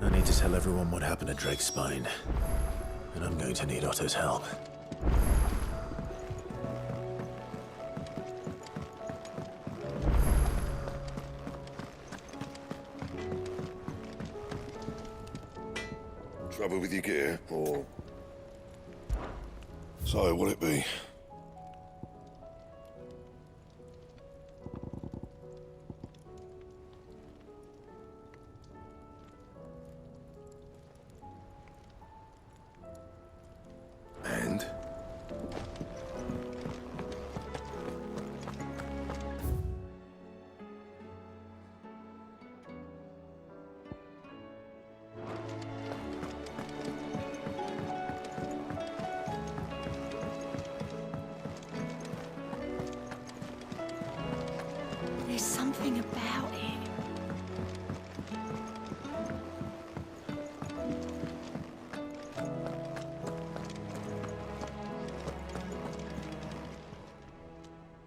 I need to tell everyone what happened at Drake's Spine. And I'm going to need Otto's help. Trouble with your gear, or... So, what'll it be? And? There's something about it.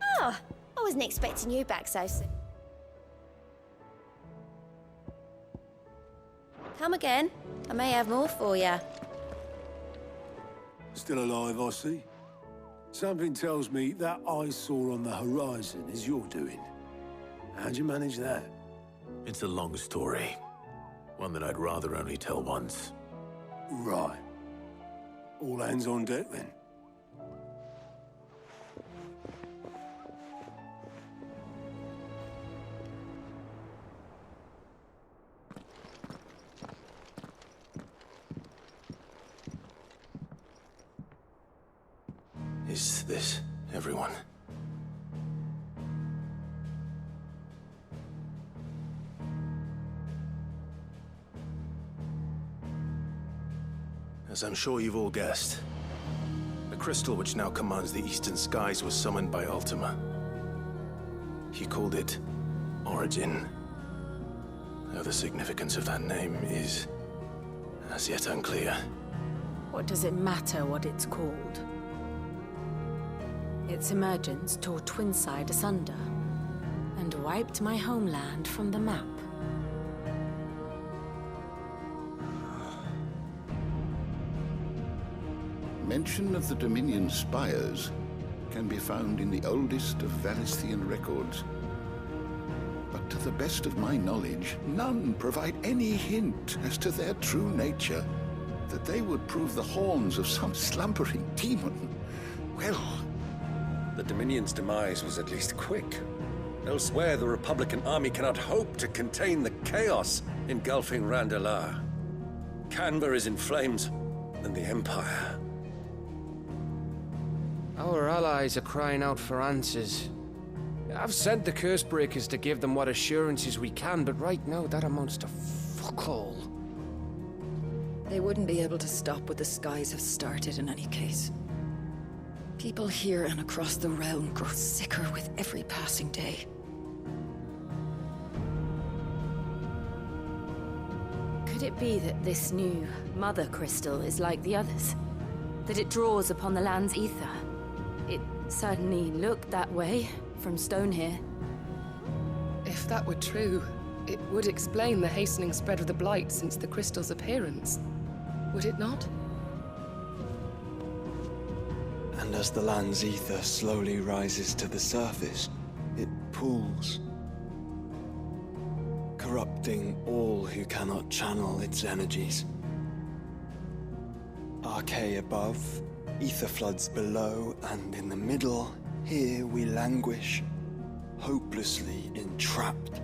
Oh, I wasn't expecting you back so soon. Come again. I may have more for you. Still alive, I see. Something tells me that eyesore on the horizon is your doing. How'd you manage that? It's a long story. One that I'd rather only tell once. Right. All hands on deck, then. Is this everyone? As I'm sure you've all guessed, the crystal which now commands the eastern skies was summoned by Ultima. He called it Origin. Though the significance of that name is as yet unclear. What does it matter what it's called? Its emergence tore Twinside asunder and wiped my homeland from the map. Mention of the Dominion spires can be found in the oldest of Valisthean records. But to the best of my knowledge, none provide any hint as to their true nature. That they would prove the horns of some slumbering demon. Well... The Dominion's demise was at least quick. Elsewhere, the Republican army cannot hope to contain the chaos engulfing Randalar. Canberra is in flames, and the Empire... Our allies are crying out for answers. I've sent the Cursebreakers to give them what assurances we can, but right now that amounts to fuck all. They wouldn't be able to stop what the skies have started in any case. People here and across the realm grow sicker with every passing day. Could it be that this new Mother Crystal is like the others? That it draws upon the land's ether? It certainly looked that way from stone here. If that were true, it would explain the hastening spread of the Blight since the crystal's appearance. Would it not? And as the land's ether slowly rises to the surface, it pools, corrupting all who cannot channel its energies. Archay above, ether floods below, and in the middle, here we languish, hopelessly entrapped.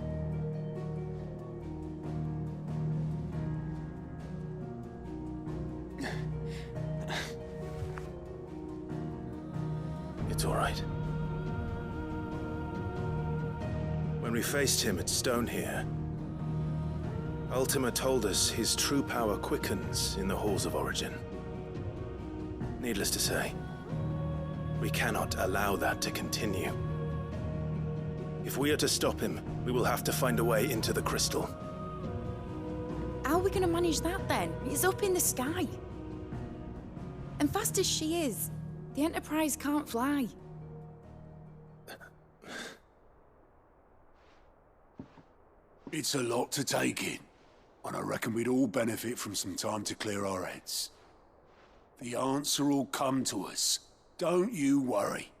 It's all right. When we faced him at Stone here, Ultima told us his true power quickens in the halls of Origin. Needless to say, we cannot allow that to continue. If we are to stop him, we will have to find a way into the crystal. How are we going to manage that then? It's up in the sky. And fast as she is, the Enterprise can't fly. It's a lot to take in, and I reckon we'd all benefit from some time to clear our heads. The answer will come to us. Don't you worry.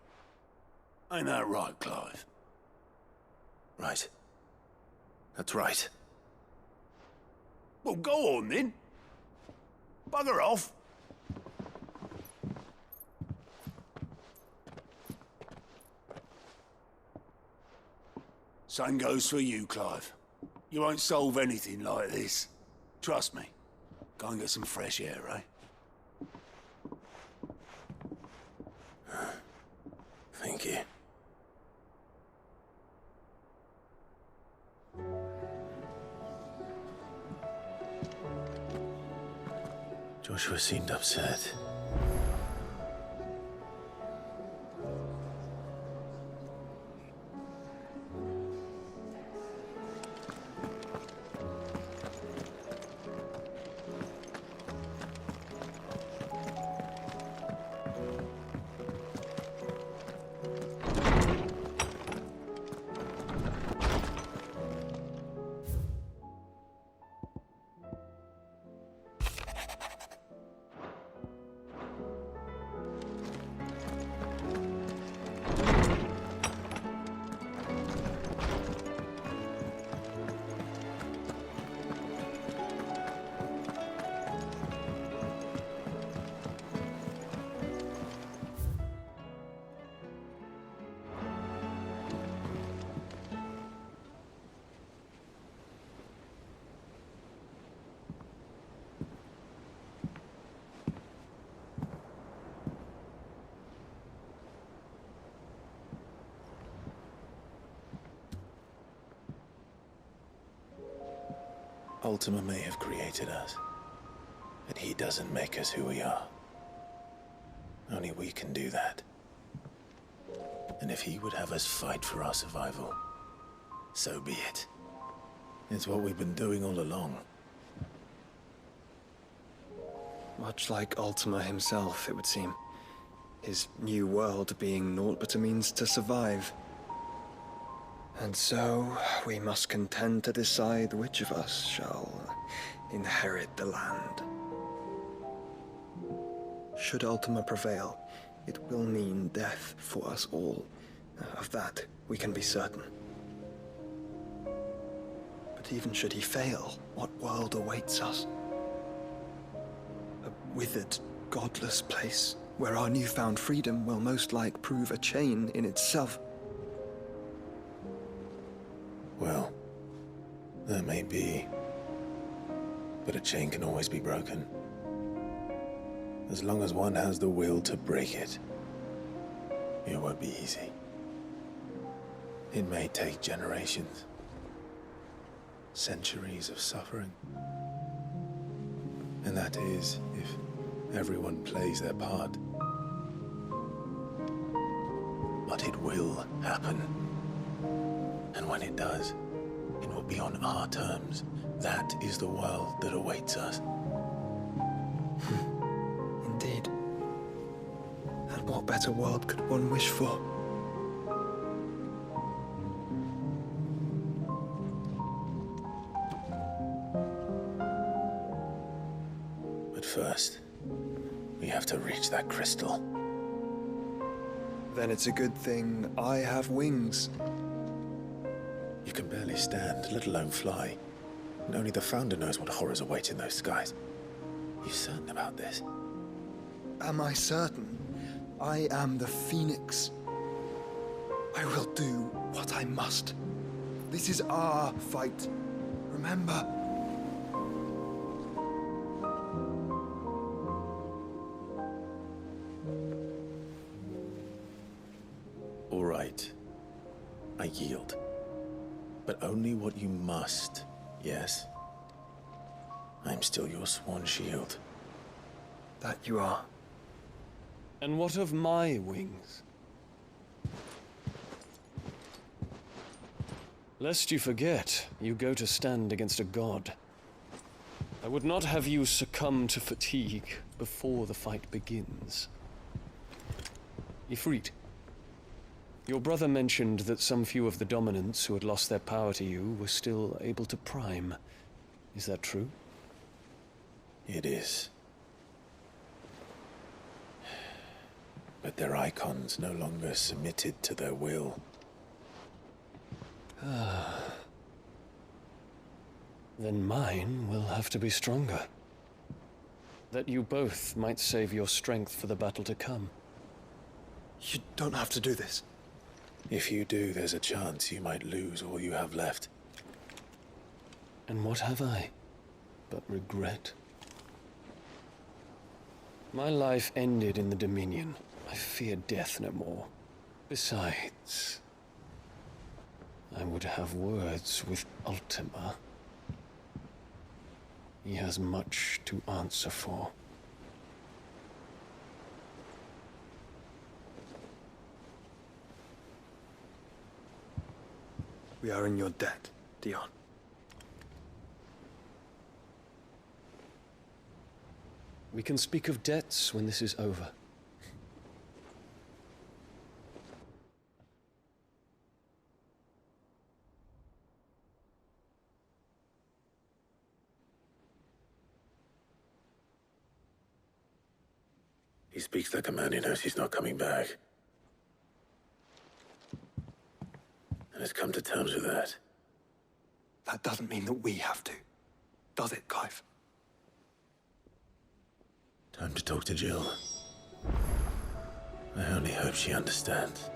Ain't that right, Clive? Right. That's right. Well, go on then. Bugger off. Same goes for you, Clive. You won't solve anything like this. Trust me. Go and get some fresh air, eh? Thank you. Joshua seemed upset. Ultima may have created us, but he doesn't make us who we are. Only we can do that. And if he would have us fight for our survival, so be it. It's what we've been doing all along. Much like Ultima himself, it would seem. His new world being naught but a means to survive. And so, we must contend to decide which of us shall inherit the land. Should Ultima prevail, it will mean death for us all. Of that, we can be certain. But even should he fail, what world awaits us? A withered, godless place, where our newfound freedom will most like prove a chain in itself. Well, that may be, but a chain can always be broken. As long as one has the will to break it, it won't be easy. It may take generations, centuries of suffering. And that is, if everyone plays their part. But it will happen. And when it does, it will be on our terms. That is the world that awaits us. Indeed. And what better world could one wish for? But first, we have to reach that crystal. Then it's a good thing I have wings. You can barely stand, let alone fly. And only the Founder knows what horrors await in those skies. You certain about this? Am I certain? I am the Phoenix. I will do what I must. This is our fight. Remember? All right. I yield. But only what you must, yes? I'm still your swan shield. That you are. And what of my wings? Lest you forget, you go to stand against a god. I would not have you succumb to fatigue before the fight begins. Ifrit, Your brother mentioned that some few of the dominants who had lost their power to you were still able to prime. Is that true? It is. But their icons no longer submitted to their will. Then mine will have to be stronger. That you both might save your strength for the battle to come. You don't have to do this. If you do, there's a chance you might lose all you have left. And what have I but regret? My life ended in the Dominion. I fear death no more. Besides, I would have words with Ultima. He has much to answer for. We are in your debt, Dion. We can speak of debts when this is over. He speaks like a man who knows he's not coming back. And has come to terms with that. That doesn't mean that we have to. Does it, Clive? Time to talk to Jill. I only hope she understands.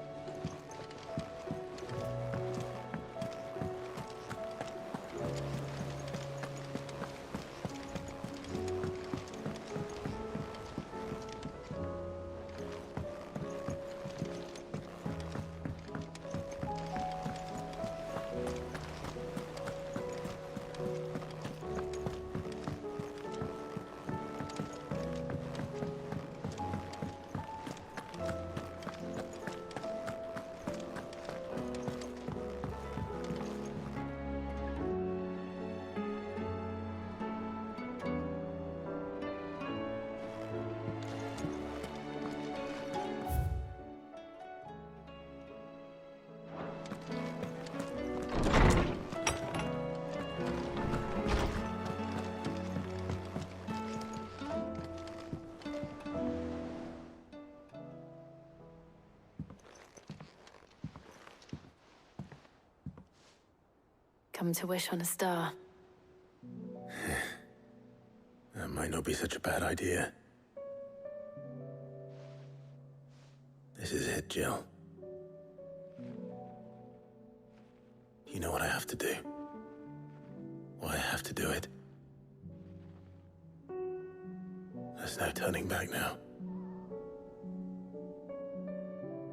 Come to wish on a star. That might not be such a bad idea. This is it, Jill. You know what I have to do. Why I have to do it. There's no turning back now.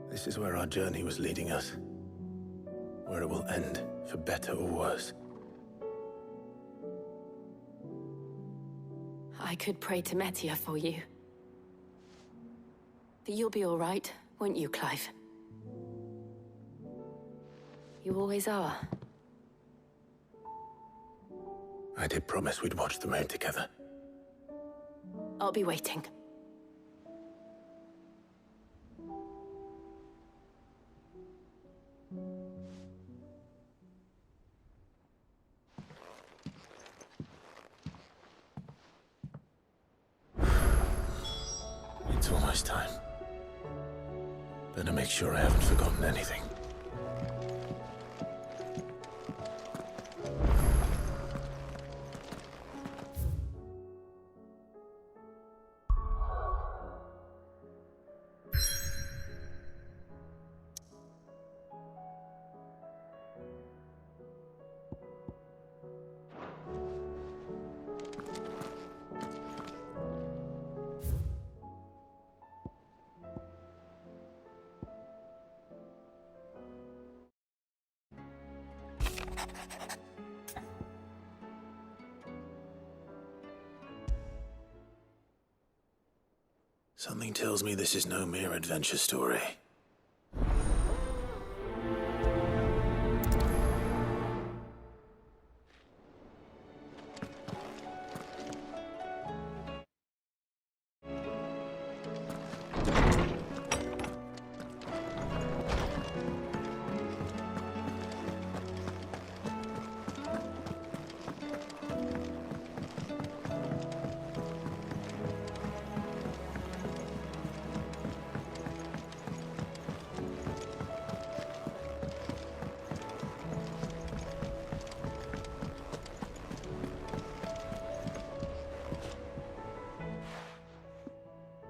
This is where our journey was leading us. Where it will end, for better or worse. I could pray to Metia for you. But you'll be all right, won't you, Clive? You always are. I did promise we'd watch the moon together. I'll be waiting. It's almost time. Better make sure I haven't forgotten anything. Something tells me this is no mere adventure story.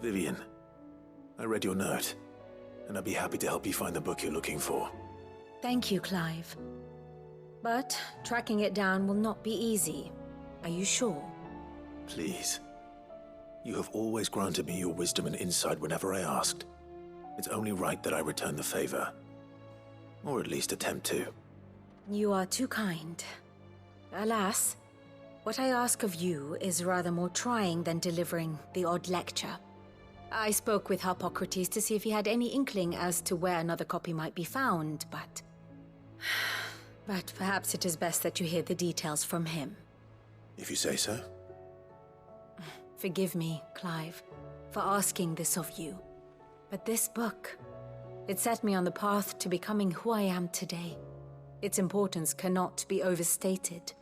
Vivian, I read your note, and I'd be happy to help you find the book you're looking for. Thank you, Clive. But tracking it down will not be easy. Are you sure? Please. You have always granted me your wisdom and insight whenever I asked. It's only right that I return the favor. Or at least attempt to. You are too kind. Alas, what I ask of you is rather more trying than delivering the odd lecture. I spoke with Hippocrates to see if he had any inkling as to where another copy might be found, but... But perhaps it is best that you hear the details from him. If you say so. Forgive me, Clive, for asking this of you. But this book, it set me on the path to becoming who I am today. Its importance cannot be overstated.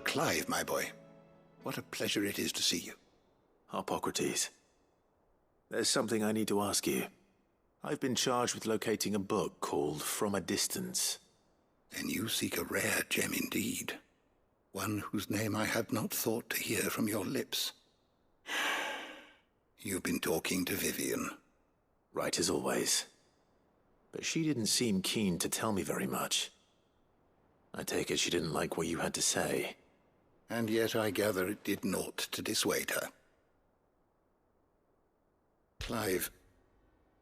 Clive, my boy. What a pleasure it is to see you. Hippocrates. There's something I need to ask you. I've been charged with locating a book called From a Distance. Then you seek a rare gem indeed. One whose name I had not thought to hear from your lips. You've been talking to Vivian. Right as always. But she didn't seem keen to tell me very much. I take it she didn't like what you had to say. And yet I gather it did naught to dissuade her. Clive,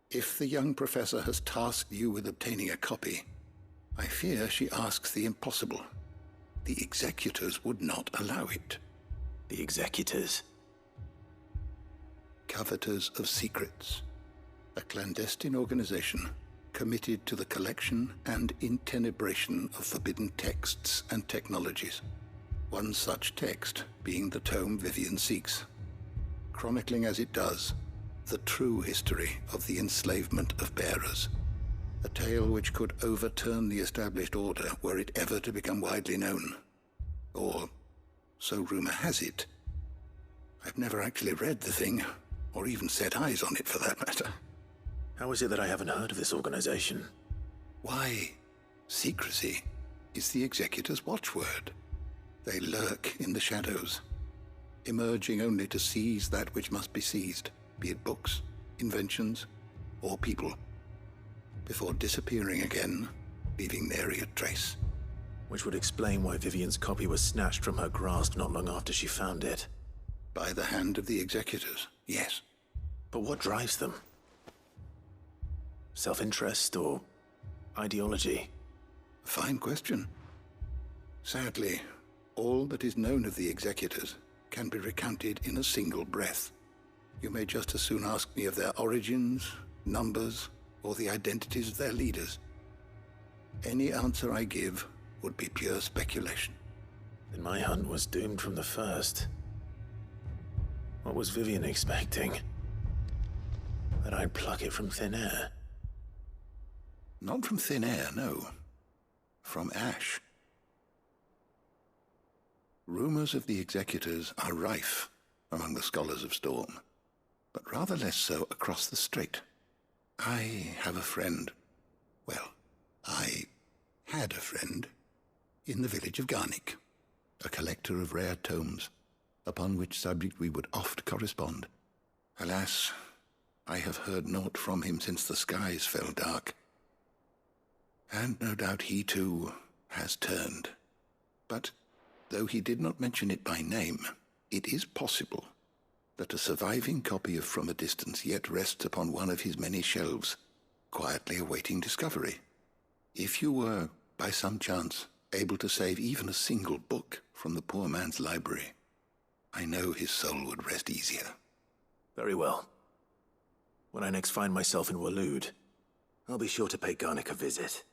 if the young professor has tasked you with obtaining a copy, I fear she asks the impossible. The executors would not allow it. The executors? Coveters of Secrets. A clandestine organization committed to the collection and intenebration of forbidden texts and technologies. One such text being the tome Vivian seeks, chronicling as it does the true history of the enslavement of bearers. A tale which could overturn the established order were it ever to become widely known. Or, so rumor has it. I've never actually read the thing, or even set eyes on it for that matter. How is it that I haven't heard of this organization? Why, secrecy is the executor's watchword. They lurk in the shadows, emerging only to seize that which must be seized, be it books, inventions, or people, before disappearing again, leaving nary a trace. Which would explain why Vivian's copy was snatched from her grasp not long after she found it. By the hand of the executors, yes. But what drives them? Self-interest or ideology? A fine question. Sadly, all that is known of the executors can be recounted in a single breath. You may just as soon ask me of their origins, numbers, or the identities of their leaders. Any answer I give would be pure speculation. Then my hunt was doomed from the first. What was Vivian expecting? That I'd pluck it from thin air? Not from thin air, no. From ash. Rumors of the executors are rife among the scholars of Storm, but rather less so across the strait. I have a friend. Well, I had a friend in the village of Garnick, a collector of rare tomes, upon which subject we would oft correspond. Alas, I have heard naught from him since the skies fell dark. And no doubt he too has turned. But though he did not mention it by name, it is possible that a surviving copy of From a Distance yet rests upon one of his many shelves, quietly awaiting discovery. If you were, by some chance, able to save even a single book from the poor man's library, I know his soul would rest easier. Very well. When I next find myself in Waloed, I'll be sure to pay Garnick a visit.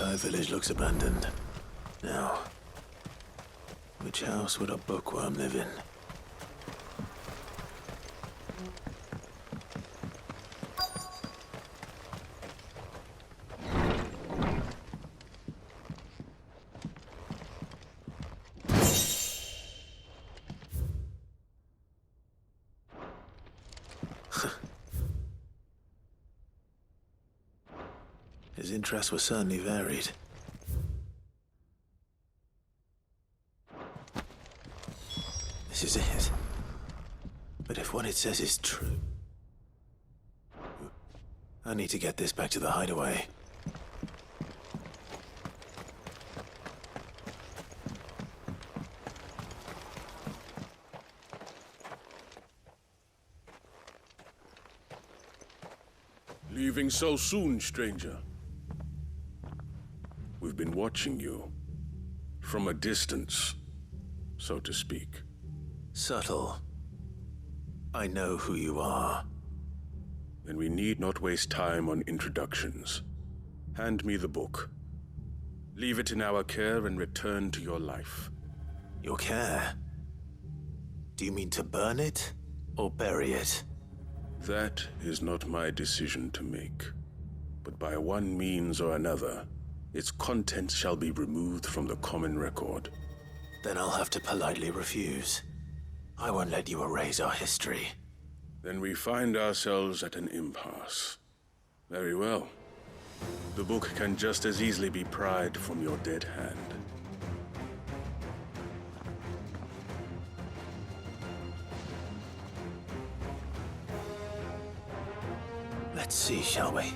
entire village looks abandoned. Now, which house would a bookworm live in? His interests were certainly varied. This is it. But if what it says is true... I need to get this back to the hideaway. Leaving so soon, stranger? We've been watching you. From a distance, so to speak. Subtle. I know who you are. Then we need not waste time on introductions. Hand me the book. Leave it in our care and return to your life. Your care? Do you mean to burn it, or bury it? That is not my decision to make. But by one means or another, its contents shall be removed from the common record. Then I'll have to politely refuse. I won't let you erase our history. Then we find ourselves at an impasse. Very well. The book can just as easily be pried from your dead hand. Let's see, shall we?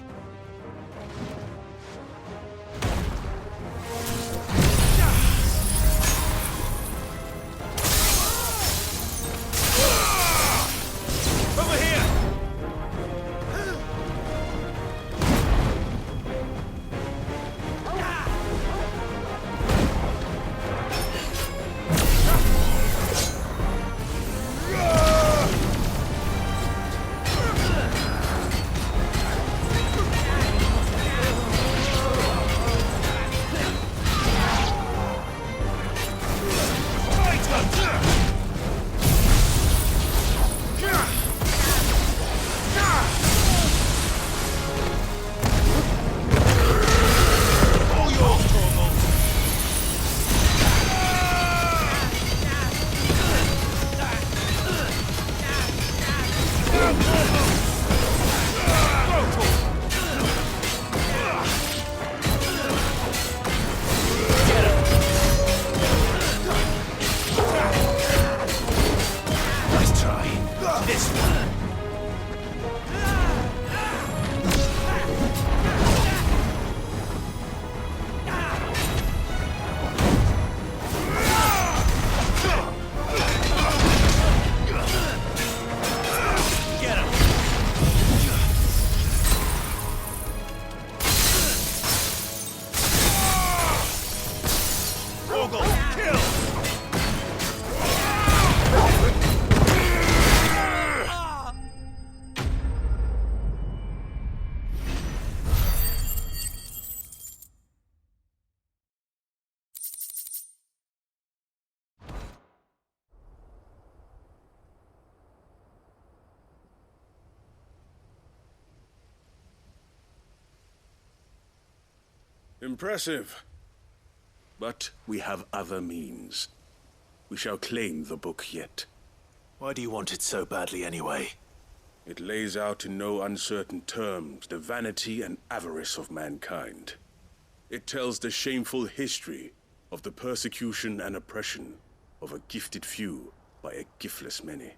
Over here! Impressive. But we have other means. We shall claim the book yet. Why do you want it so badly anyway? It lays out in no uncertain terms the vanity and avarice of mankind. It tells the shameful history of the persecution and oppression of a gifted few by a giftless many.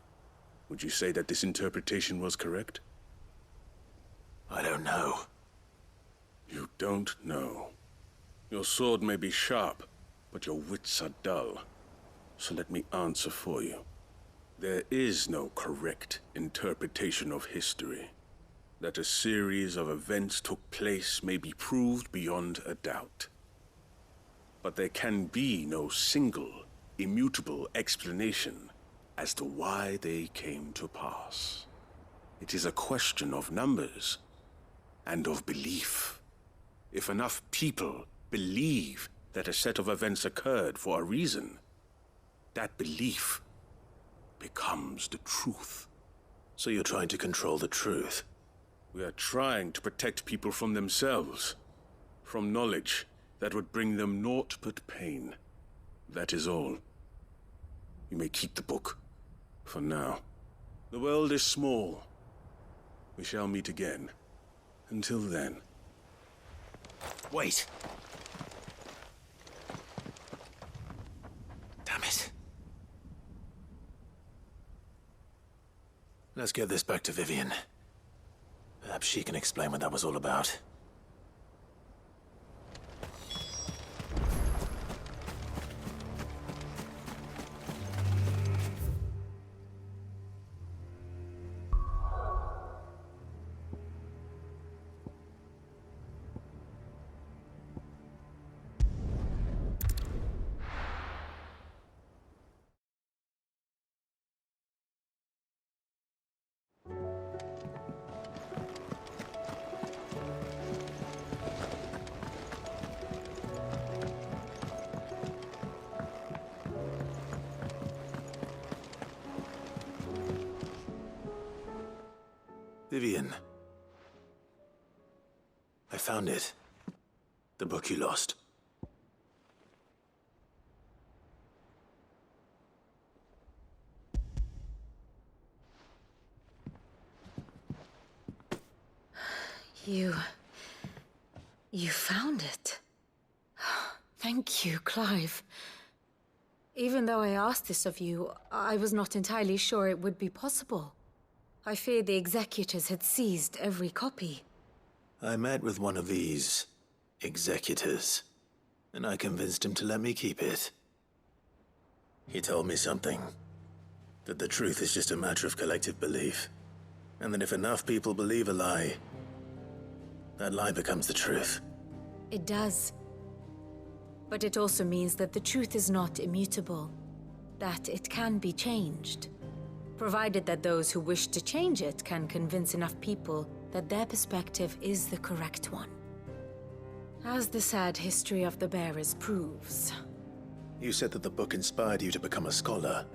Would you say that this interpretation was correct? I don't know. You don't know. Your sword may be sharp, but your wits are dull. So let me answer for you. There is no correct interpretation of history. That a series of events took place may be proved beyond a doubt. But there can be no single, immutable explanation as to why they came to pass. It is a question of numbers and of belief. If enough people believe that a set of events occurred for a reason, that belief becomes the truth. So you're trying to control the truth? We are trying to protect people from themselves, from knowledge that would bring them naught but pain. That is all. You may keep the book, for now. The world is small. We shall meet again. Until then. Wait! Damn it. Let's get this back to Vivian. Perhaps she can explain what that was all about. Vivian. I found it. The book you lost. You found it. Thank you, Clive. Even though I asked this of you, I was not entirely sure it would be possible. I feared the executors had seized every copy. I met with one of these executors, and I convinced him to let me keep it. He told me something. That the truth is just a matter of collective belief. And that if enough people believe a lie, that lie becomes the truth. It does. But it also means that the truth is not immutable. That it can be changed. Provided that those who wish to change it can convince enough people that their perspective is the correct one. As the sad history of the bearers proves. You said that the book inspired you to become a scholar.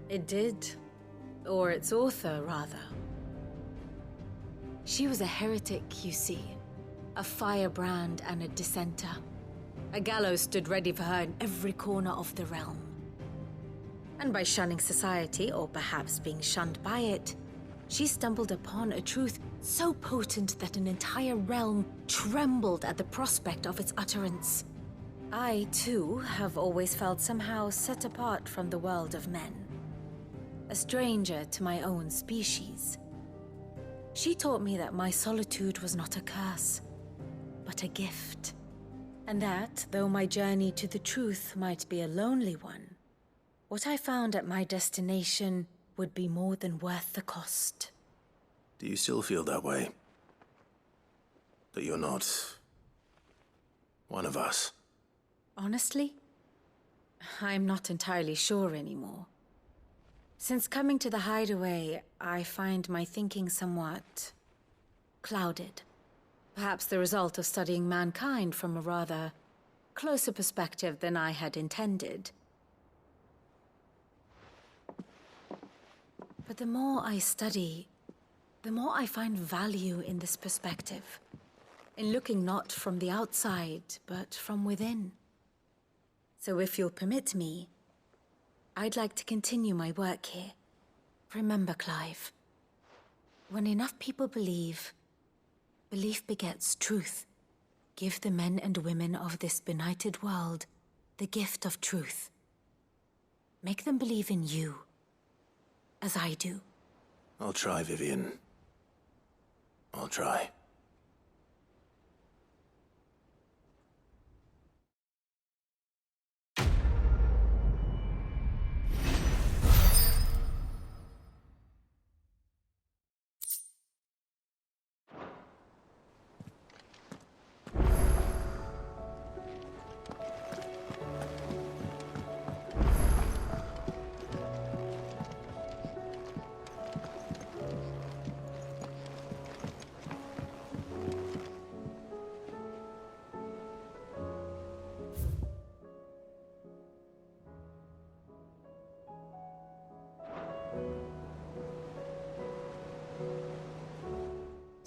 It did. Or its author, rather. She was a heretic, you see. A firebrand and a dissenter. A gallows stood ready for her in every corner of the realm. And by shunning society, or perhaps being shunned by it, she stumbled upon a truth so potent that an entire realm trembled at the prospect of its utterance. I, too, have always felt somehow set apart from the world of men. A stranger to my own species. She taught me that my solitude was not a curse, but a gift. And that, though my journey to the truth might be a lonely one, what I found at my destination would be more than worth the cost. Do you still feel that way? That you're not one of us? Honestly, I'm not entirely sure anymore. Since coming to the hideaway, I find my thinking somewhat clouded. Perhaps the result of studying mankind from a rather closer perspective than I had intended. But the more I study, the more I find value in this perspective. In looking not from the outside, but from within. So if you'll permit me, I'd like to continue my work here. Remember, Clive, when enough people believe, belief begets truth. Give the men and women of this benighted world the gift of truth. Make them believe in you, as I do. I'll try, Vivian. I'll try.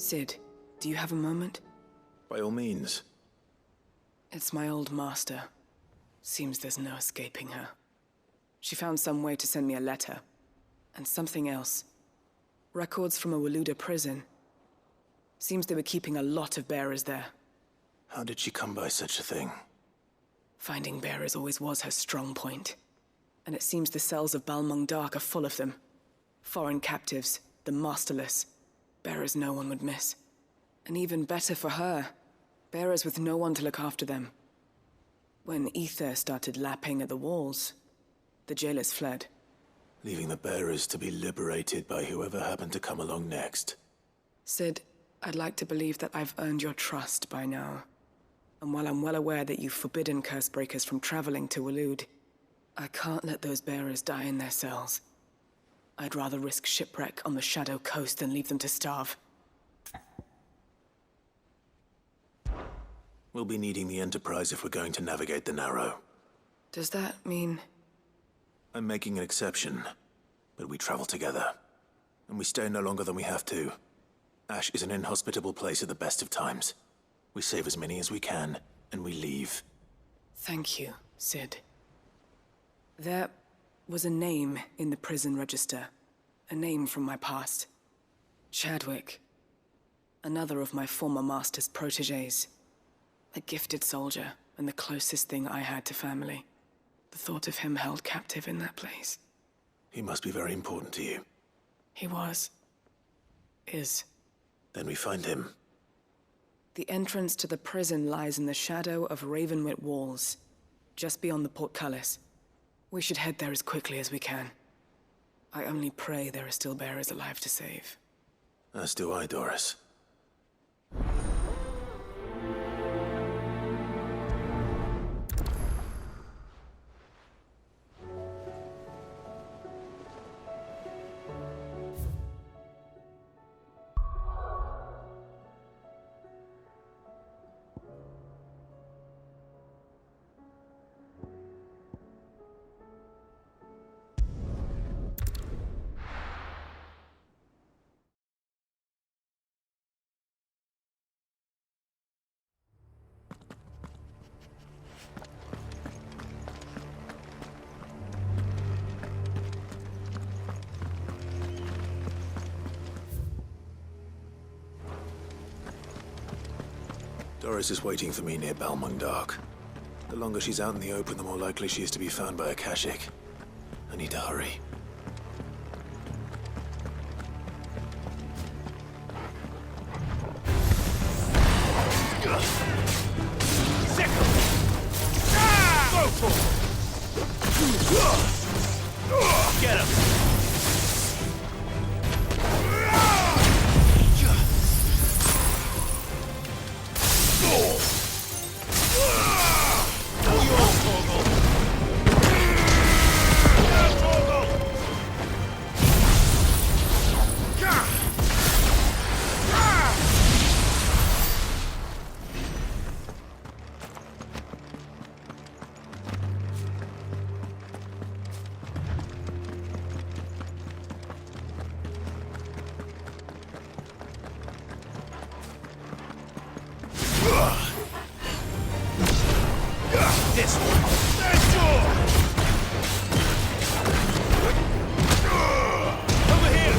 Sid, do you have a moment? By all means. It's my old master. Seems there's no escaping her. She found some way to send me a letter. And something else. Records from a Waluda prison. Seems they were keeping a lot of bearers there. How did she come by such a thing? Finding bearers always was her strong point. And it seems the cells of Balmung Dark are full of them. Foreign captives, the masterless. Bearers no one would miss. And even better for her, bearers with no one to look after them. When ether started lapping at the walls, the jailers fled. Leaving the bearers to be liberated by whoever happened to come along next. Sid, I'd like to believe that I've earned your trust by now. And while I'm well aware that you've forbidden Cursebreakers from traveling to Waloed, I can't let those bearers die in their cells. I'd rather risk shipwreck on the Shadow Coast than leave them to starve. We'll be needing the Enterprise if we're going to navigate the Narrow. Does that mean... I'm making an exception, but we travel together. And we stay no longer than we have to. Ash is an inhospitable place at the best of times. We save as many as we can, and we leave. Thank you, Sid. There was a name in the prison register. A name from my past. Chadwick. Another of my former master's protégés. A gifted soldier, and the closest thing I had to family. The thought of him held captive in that place. He must be very important to you. He was. Is. Then we find him. The entrance to the prison lies in the shadow of Ravenwit Walls, just beyond the portcullis. We should head there as quickly as we can. I only pray there are still bearers alive to save. As do I, Doris. Doris is waiting for me near Balmung Dark. The longer she's out in the open, the more likely she is to be found by Akashic. I need to hurry. Go for it! Get him! This one! There's door! Over here!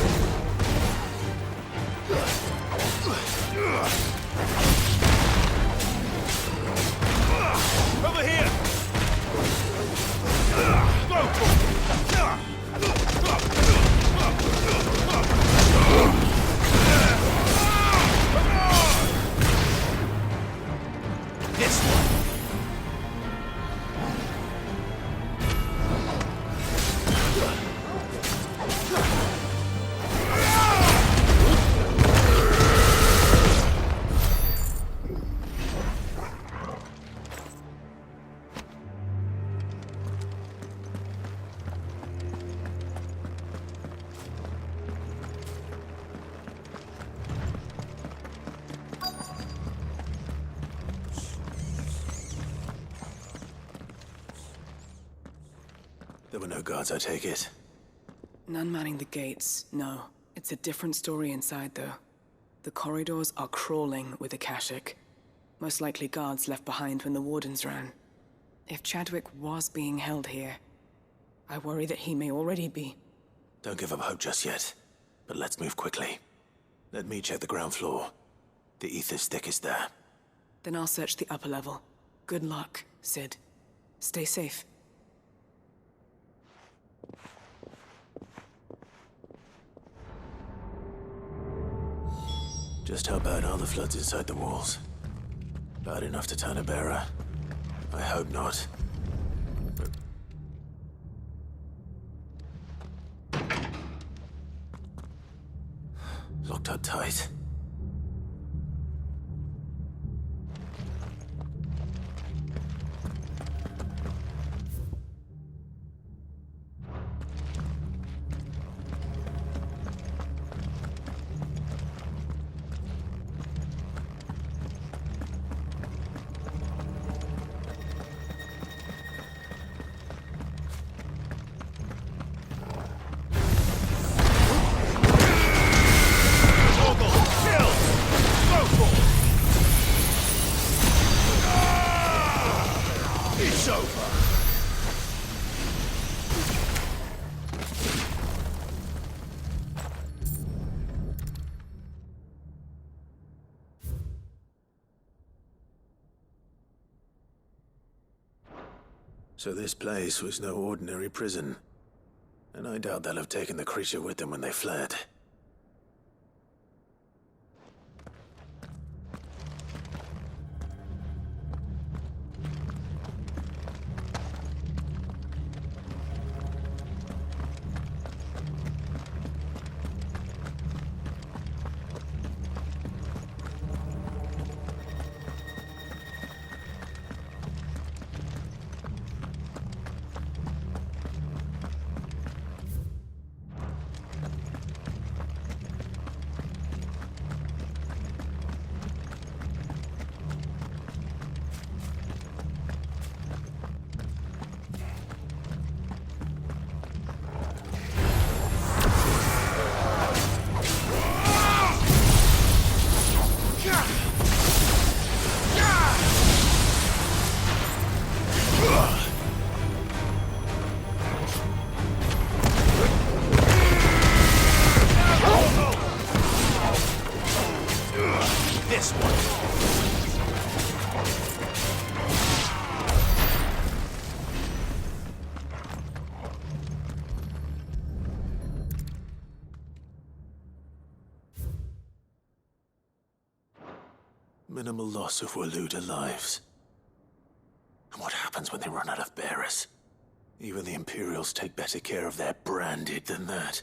Over here! Go for it! This one! There were no guards, I take it. None manning the gates, no. It's a different story inside, though. The corridors are crawling with Akashic. Most likely guards left behind when the Wardens ran. If Chadwick was being held here, I worry that he may already be. Don't give up hope just yet, but let's move quickly. Let me check the ground floor. The ether's stick is there. Then I'll search the upper level. Good luck, Sid. Stay safe. Just how bad are the floods inside the walls? Bad enough to turn a bearer? I hope not. Locked up tight. So this place was no ordinary prison. And I doubt they'll have taken the creature with them when they fled. Minimal loss of Waluda lives. And what happens when they run out of bearers? Even the Imperials take better care of their branded than that.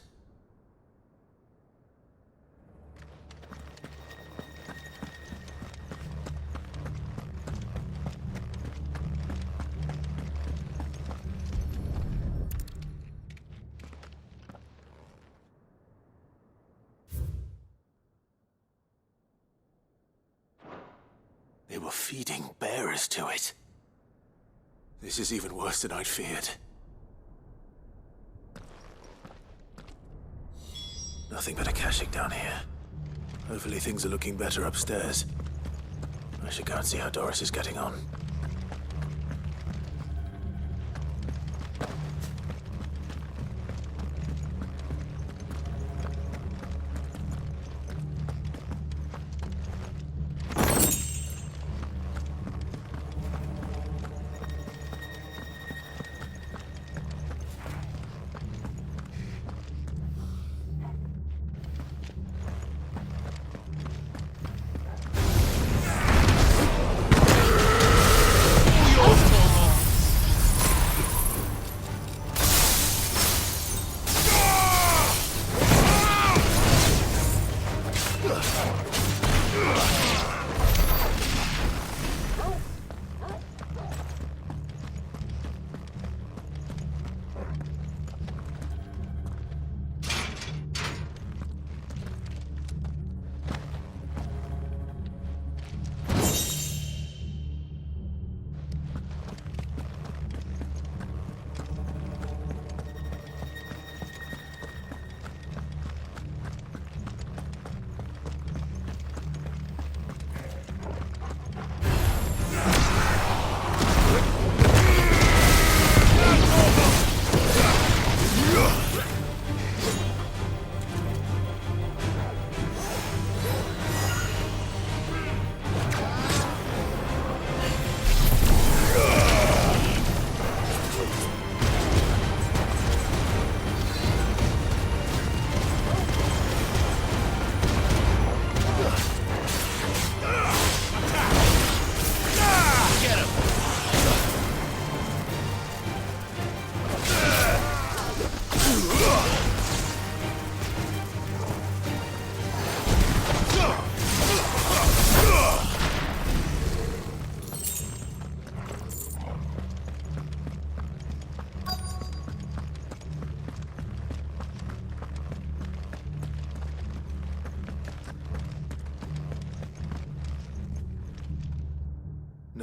They were feeding bearers to it. This is even worse than I'd feared. Nothing but Akashic down here. Hopefully things are looking better upstairs. I should go and see how Doris is getting on.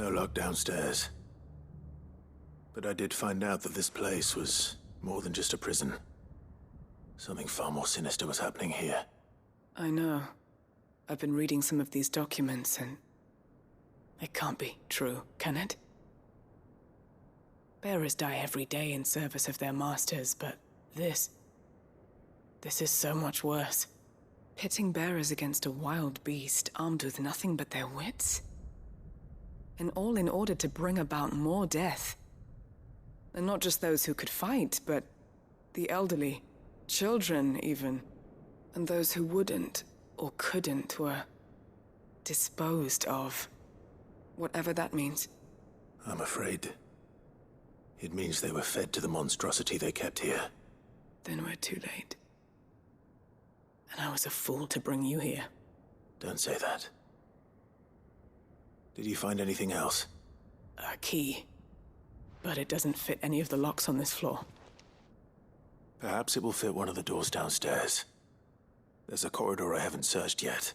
No lock downstairs. But I did find out that this place was more than just a prison. Something far more sinister was happening here. I know. I've been reading some of these documents and... it can't be true, can it? Bearers die every day in service of their masters, but this is so much worse. Pitting bearers against a wild beast armed with nothing but their wits? And all in order to bring about more death. And not just those who could fight, but the elderly, children even. And those who wouldn't or couldn't were disposed of. Whatever that means. I'm afraid it means they were fed to the monstrosity they kept here. Then we're too late. And I was a fool to bring you here. Don't say that. Did you find anything else? A key. But it doesn't fit any of the locks on this floor. Perhaps it will fit one of the doors downstairs. There's a corridor I haven't searched yet.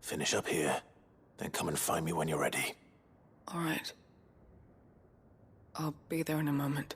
Finish up here, then come and find me when you're ready. All right. I'll be there in a moment.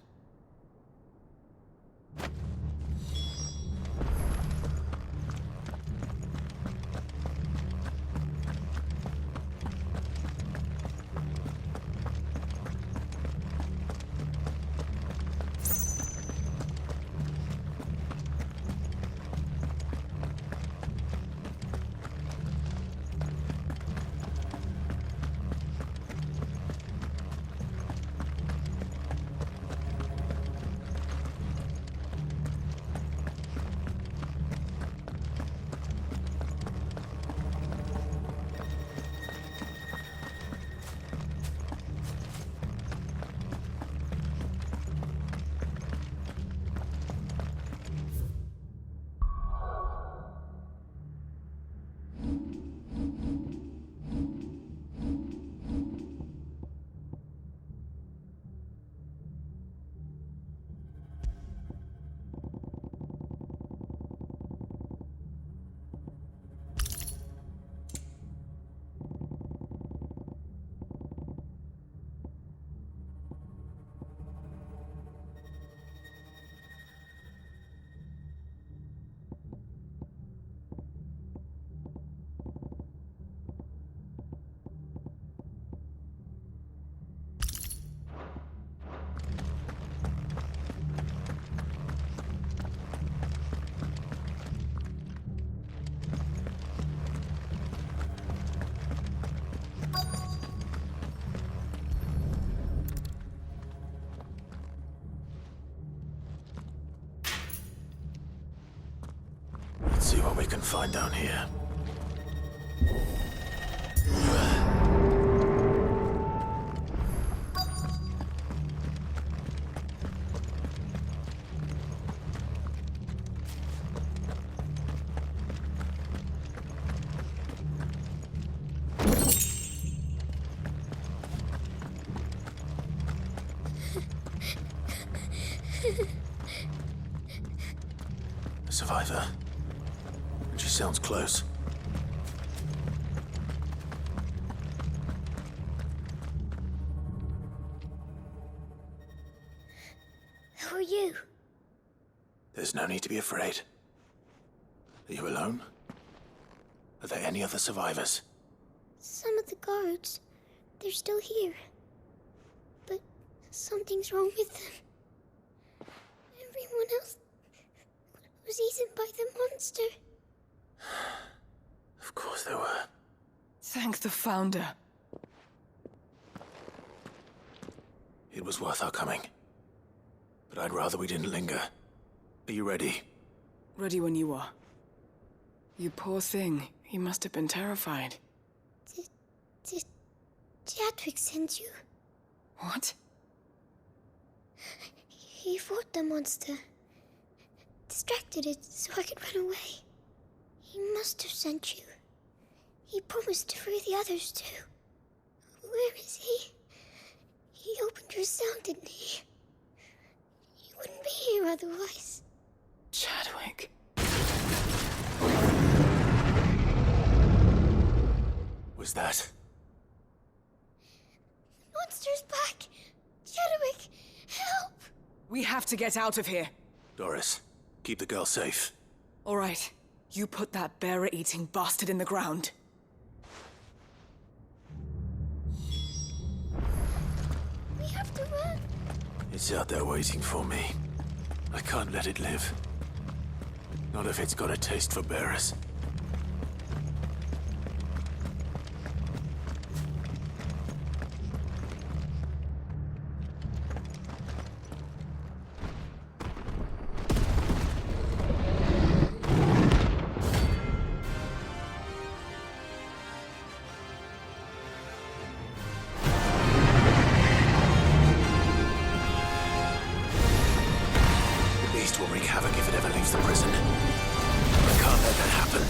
Let's see what we can find down here. A survivor. And she sounds close. Who are you? There's no need to be afraid. Are you alone? Are there any other survivors? Some of the guards. They're still here. But something's wrong with them. Everyone else was eaten by the monster. Of course they were. Thank the Founder. It was worth our coming. But I'd rather we didn't linger. Are you ready? Ready when you are. You poor thing. He must have been terrified. Did Chadwick send you? What? He fought the monster. Distracted it so I could run away. He must have sent you. He promised to free the others too. Where is he? He opened your cell, didn't he? He wouldn't be here otherwise. Chadwick. Was that? monster's back! Chadwick, help! We have to get out of here. Doris, keep the girl safe. All right. You put that bearer-eating bastard in the ground. We have to run. It's out there waiting for me. I can't let it live. Not if it's got a taste for bearers. Will wreak havoc if it ever leaves the prison. I can't let that happen.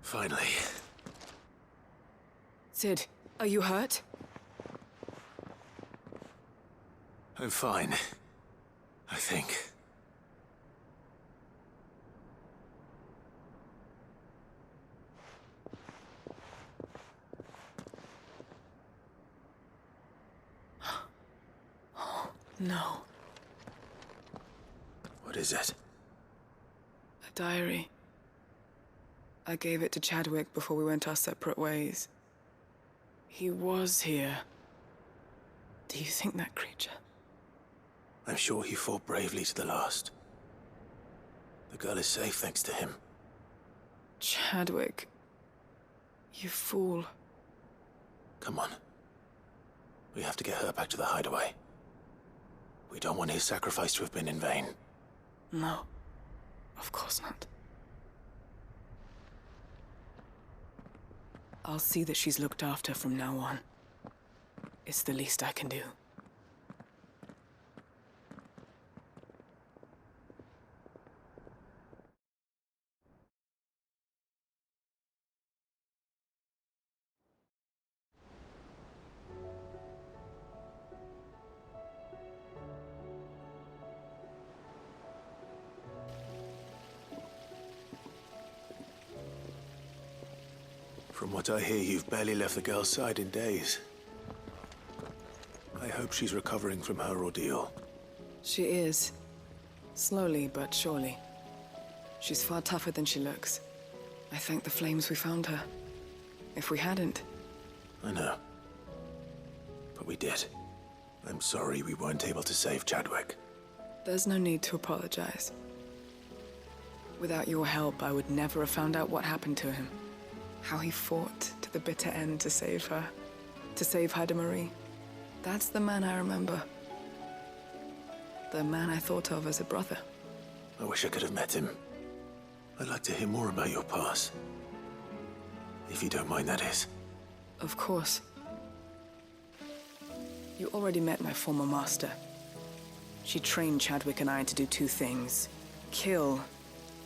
Finally. Sid, are you hurt? I'm fine. I think. No. What is it? A diary. I gave it to Chadwick before we went our separate ways. He was here. Do you think that creature? I'm sure he fought bravely to the last. The girl is safe thanks to him. Chadwick. You fool. Come on. We have to get her back to the hideaway. We don't want his sacrifice to have been in vain. No. Of course not. I'll see that she's looked after from now on. It's the least I can do. From what I hear, you've barely left the girl's side in days. I hope she's recovering from her ordeal. She is. Slowly but surely. She's far tougher than she looks. I thank the flames we found her. If we hadn't... I know. But we did. I'm sorry we weren't able to save Chadwick. There's no need to apologize. Without your help, I would never have found out what happened to him. How he fought to the bitter end to save her. To save Haida Marie. That's the man I remember. The man I thought of as a brother. I wish I could have met him. I'd like to hear more about your past. If you don't mind, that is. Of course. You already met my former master. She trained Chadwick and I to do two things. Kill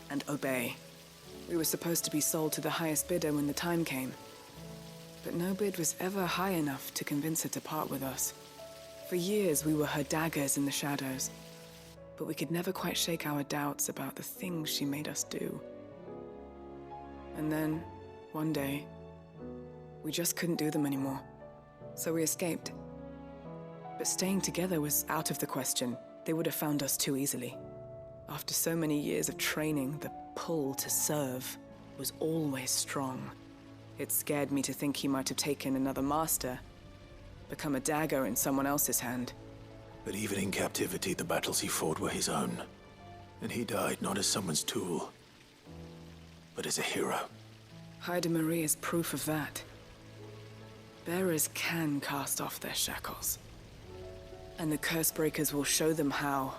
and obey. We were supposed to be sold to the highest bidder when the time came. But no bid was ever high enough to convince her to part with us. For years, we were her daggers in the shadows. But we could never quite shake our doubts about the things she made us do. And then, one day, we just couldn't do them anymore. So we escaped. But staying together was out of the question. They would have found us too easily. After so many years of training, the pull to serve was always strong. It scared me to think he might have taken another master, become a dagger in someone else's hand. But even in captivity, the battles he fought were his own. And he died not as someone's tool, but as a hero. Haida Marie is proof of that. Bearers can cast off their shackles. And the Cursebreakers will show them how.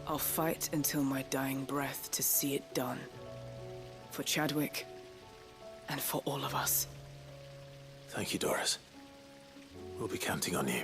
I'll fight until my dying breath to see it done. For Chadwick, and for all of us. Thank you, Doris. We'll be counting on you.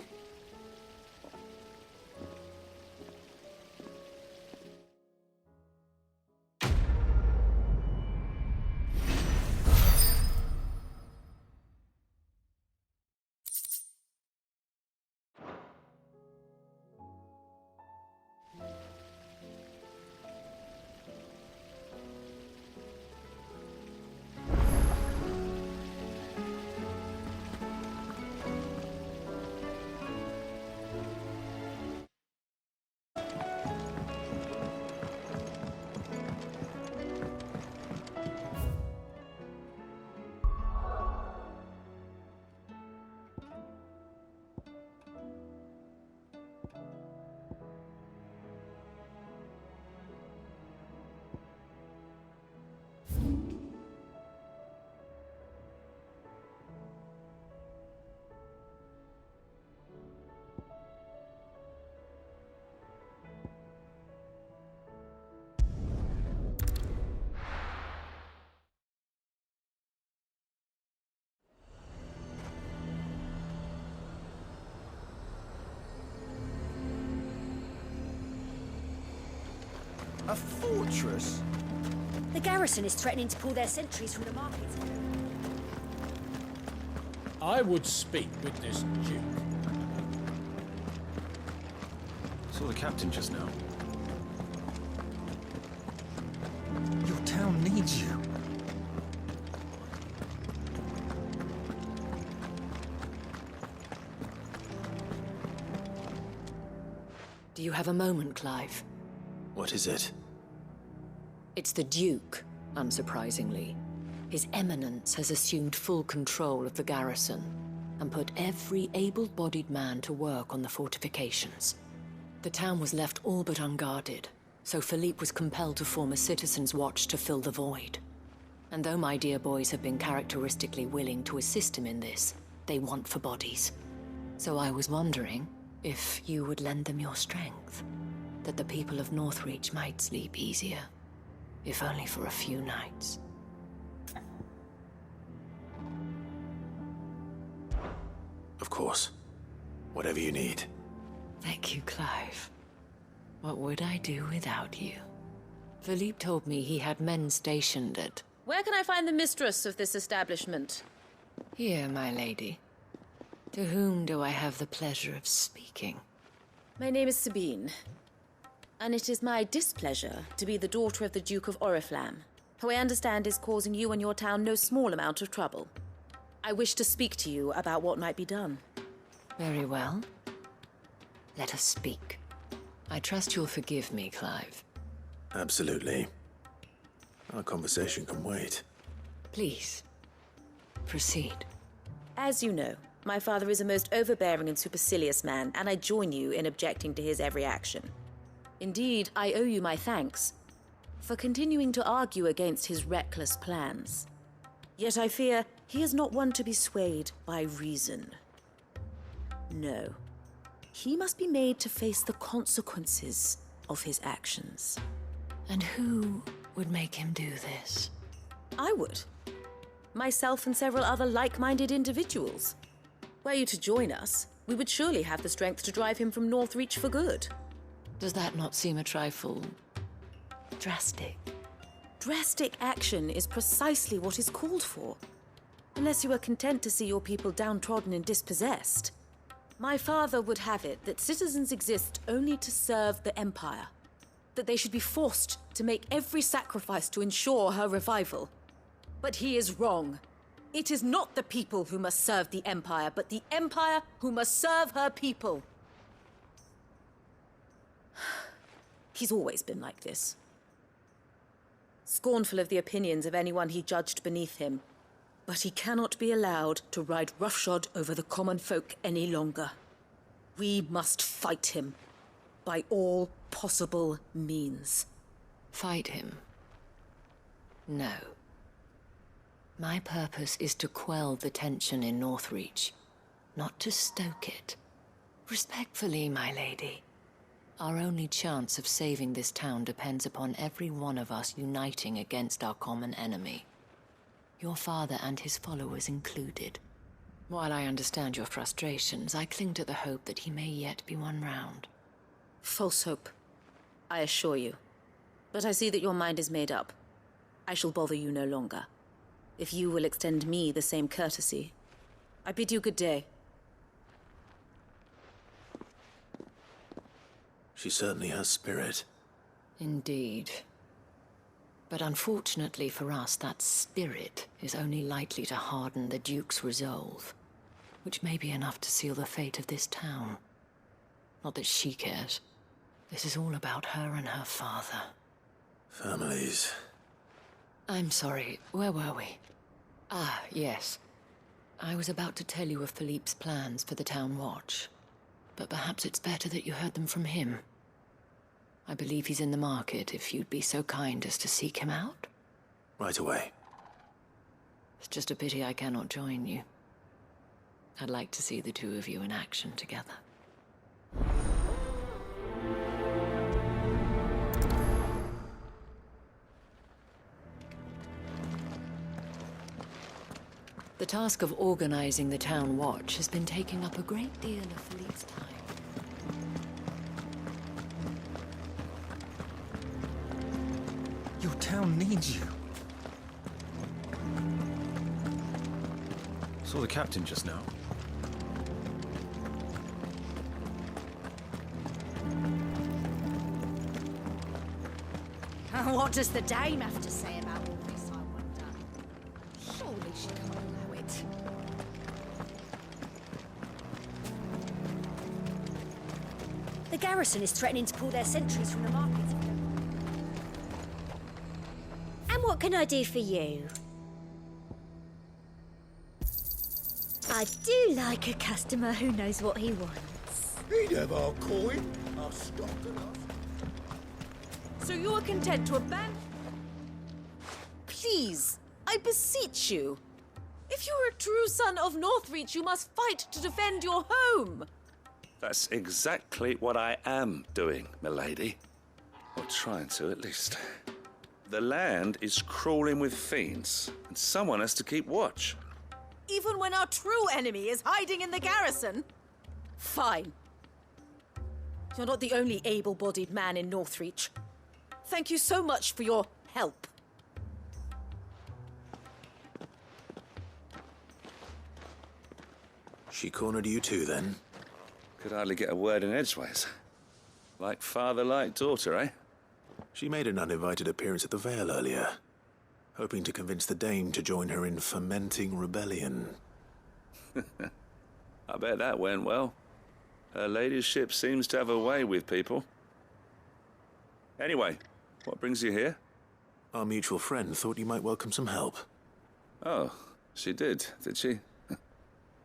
A fortress? The garrison is threatening to pull their sentries from the markets. I would speak with this Duke. Saw the captain just now. Your town needs you. Do you have a moment, Clive? What is it? It's the Duke, unsurprisingly. His Eminence has assumed full control of the garrison and put every able-bodied man to work on the fortifications. The town was left all but unguarded, so Philippe was compelled to form a citizens' watch to fill the void. And though my dear boys have been characteristically willing to assist him in this, they want for bodies. So I was wondering if you would lend them your strength, that the people of Northreach might sleep easier, if only for a few nights. Of course. Whatever you need. Thank you, Clive. What would I do without you? Philippe told me he had men stationed at... Where can I find the mistress of this establishment? Here, my lady. To whom do I have the pleasure of speaking? My name is Sabine, and it is my displeasure to be the daughter of the Duke of Oriflamme, who I understand is causing you and your town no small amount of trouble. I wish to speak to you about what might be done. Very well. Let us speak. I trust you'll forgive me, Clive. Absolutely. Our conversation can wait. Please, proceed. As you know, my father is a most overbearing and supercilious man, and I join you in objecting to his every action. Indeed, I owe you my thanks for continuing to argue against his reckless plans. Yet I fear he is not one to be swayed by reason. No. He must be made to face the consequences of his actions. And who would make him do this? I would. Myself and several other like-minded individuals. Were you to join us, we would surely have the strength to drive him from Northreach for good. Does that not seem a trifle... drastic? Drastic action is precisely what is called for. Unless you are content to see your people downtrodden and dispossessed. My father would have it that citizens exist only to serve the Empire. That they should be forced to make every sacrifice to ensure her revival. But he is wrong. It is not the people who must serve the Empire, but the Empire who must serve her people. He's always been like this. Scornful of the opinions of anyone he judged beneath him. But he cannot be allowed to ride roughshod over the common folk any longer. We must fight him by all possible means. Fight him? No. My purpose is to quell the tension in Northreach, not to stoke it. Respectfully, my lady. Our only chance of saving this town depends upon every one of us uniting against our common enemy. Your father and his followers included. While I understand your frustrations, I cling to the hope that he may yet be won round. False hope, I assure you. But I see that your mind is made up. I shall bother you no longer. If you will extend me the same courtesy, I bid you good day. She certainly has spirit. Indeed. But unfortunately for us, that spirit is only likely to harden the Duke's resolve, which may be enough to seal the fate of this town. Not that she cares. This is all about her and her father. Families. I'm sorry, where were we? Ah, yes. I was about to tell you of Philippe's plans for the town watch, but perhaps it's better that you heard them from him. I believe he's in the market, if you'd be so kind as to seek him out. Right away. It's just a pity I cannot join you. I'd like to see the two of you in action together. The task of organizing the town watch has been taking up a great deal of Philippe's time. Your town needs you. Saw the captain just now. What does the dame have to say about all this, I wonder? Surely she can't allow it. The garrison is threatening to pull their sentries from the market. And what can I do for you? I do like a customer who knows what he wants. He'd have our coin, our stock and us. So you are content to abandon... Please, I beseech you. If you are a true son of Northreach, you must fight to defend your home. That's exactly what I am doing, milady. Or trying to, at least. The land is crawling with fiends, and someone has to keep watch. Even when our true enemy is hiding in the garrison? Fine. You're not the only able-bodied man in Northreach. Thank you so much for your help. She cornered you too, then? Could hardly get a word in edgeways. Like father, like daughter, eh? She made an uninvited appearance at the Vale earlier, hoping to convince the Dame to join her in fomenting rebellion. I bet that went well. Her ladyship seems to have a way with people. Anyway, what brings you here? Our mutual friend thought you might welcome some help. Oh, she did she?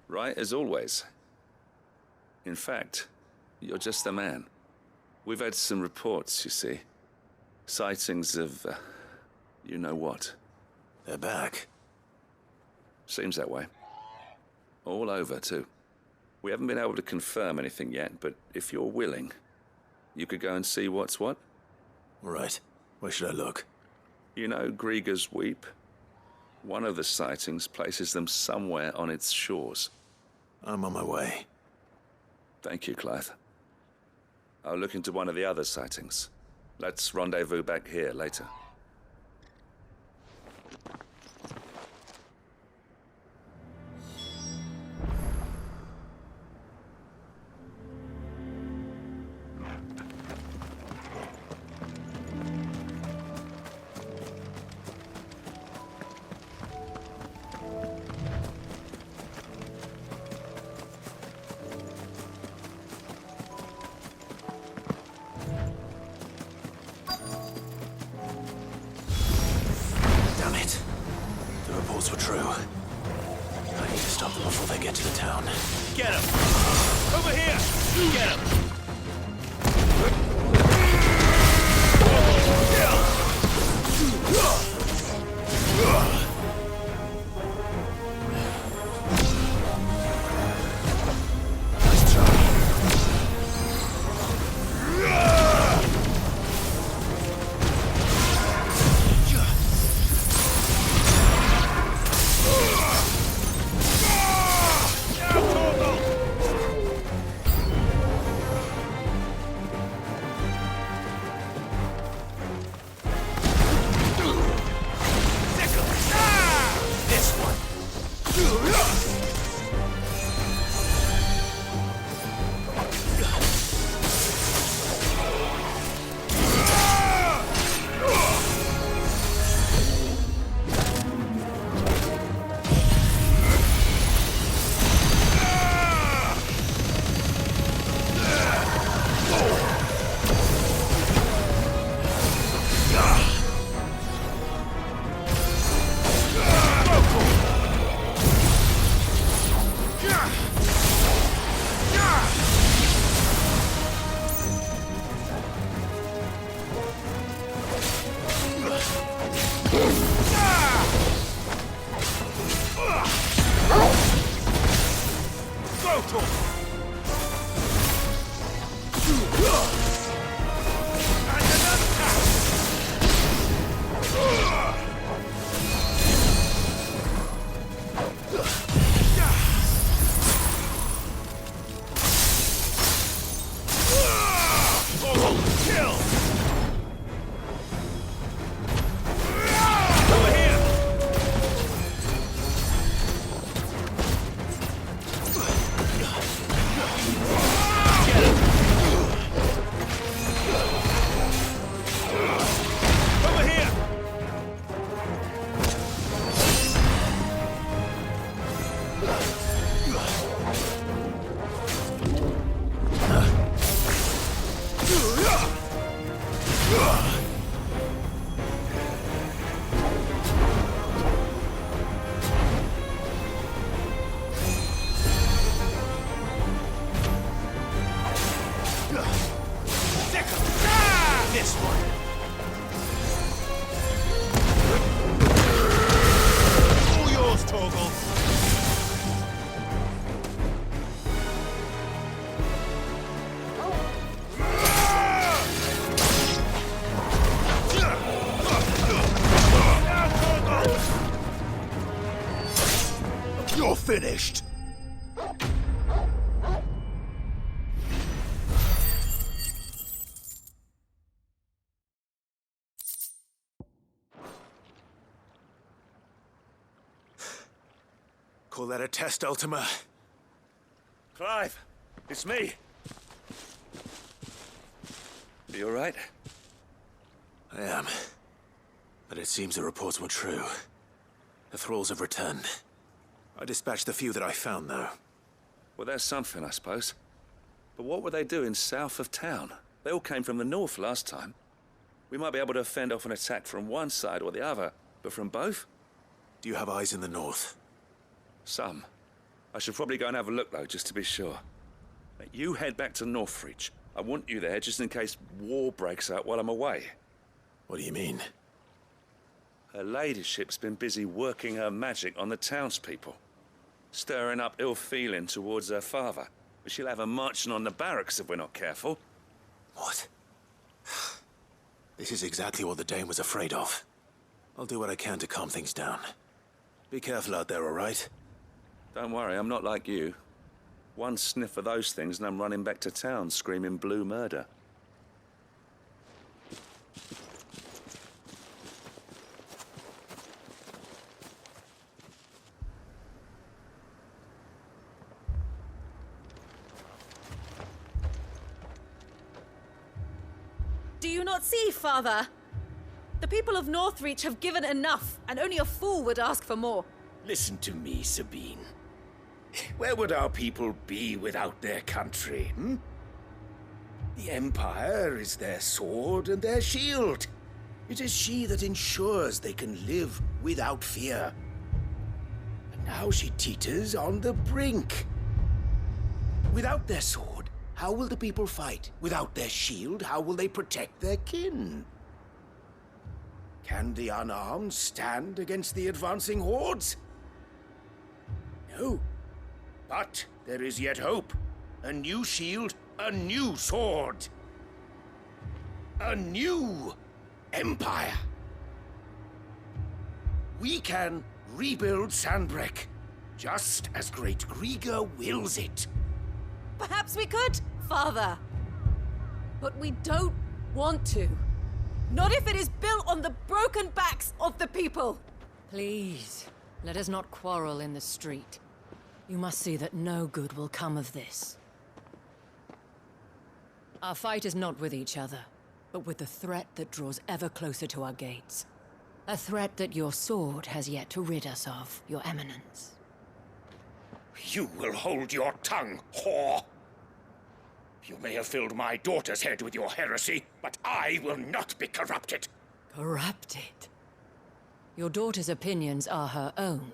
Right as always. In fact, you're just the man. We've had some reports, you see. Sightings of, you know what. They're back. Seems that way. All over, too. We haven't been able to confirm anything yet, but if you're willing, you could go and see what's what. Right. Where should I look? You know Grieger's Weep? One of the sightings places them somewhere on its shores. I'm on my way. Thank you, Clive. I'll look into one of the other sightings. Let's rendezvous back here later. Damn it. The reports were true. I need to stop them before they get to the town. Get him! Over here! Get him! This one. All yours, Torgal. You're finished. Call that a test, Ultima? Clive, it's me. You all right? I am. But it seems the reports were true. The thralls have returned. I dispatched the few that I found, though. Well, there's something, I suppose. But what were they doing south of town? They all came from the north last time. We might be able to fend off an attack from one side or the other, but from both? Do you have eyes in the north? Some. I should probably go and have a look, though, just to be sure. You head back to Northreach. I want you there just in case war breaks out while I'm away. What do you mean? Her ladyship's been busy working her magic on the townspeople. Stirring up ill feeling towards her father. But she'll have her marching on the barracks if we're not careful. What? This is exactly what the Dane was afraid of. I'll do what I can to calm things down. Be careful out there, all right? Don't worry, I'm not like you. One sniff of those things and I'm running back to town screaming blue murder. Do you not see, Father? The people of Northreach have given enough, and only a fool would ask for more. Listen to me, Sabine. Where would our people be without their country, hmm? The Empire is their sword and their shield. It is she that ensures they can live without fear. And now she teeters on the brink. Without their sword, how will the people fight? Without their shield, how will they protect their kin? Can the unarmed stand against the advancing hordes? No. But there is yet hope. A new shield, a new sword. A new empire. We can rebuild Sandbreck, just as Great Grieger wills it. Perhaps we could, Father. But we don't want to. Not if it is built on the broken backs of the people. Please, let us not quarrel in the street. You must see that no good will come of this. Our fight is not with each other, but with the threat that draws ever closer to our gates. A threat that your sword has yet to rid us of, Your Eminence. You will hold your tongue, whore! You may have filled my daughter's head with your heresy, but I will not be corrupted. Corrupted? Your daughter's opinions are her own,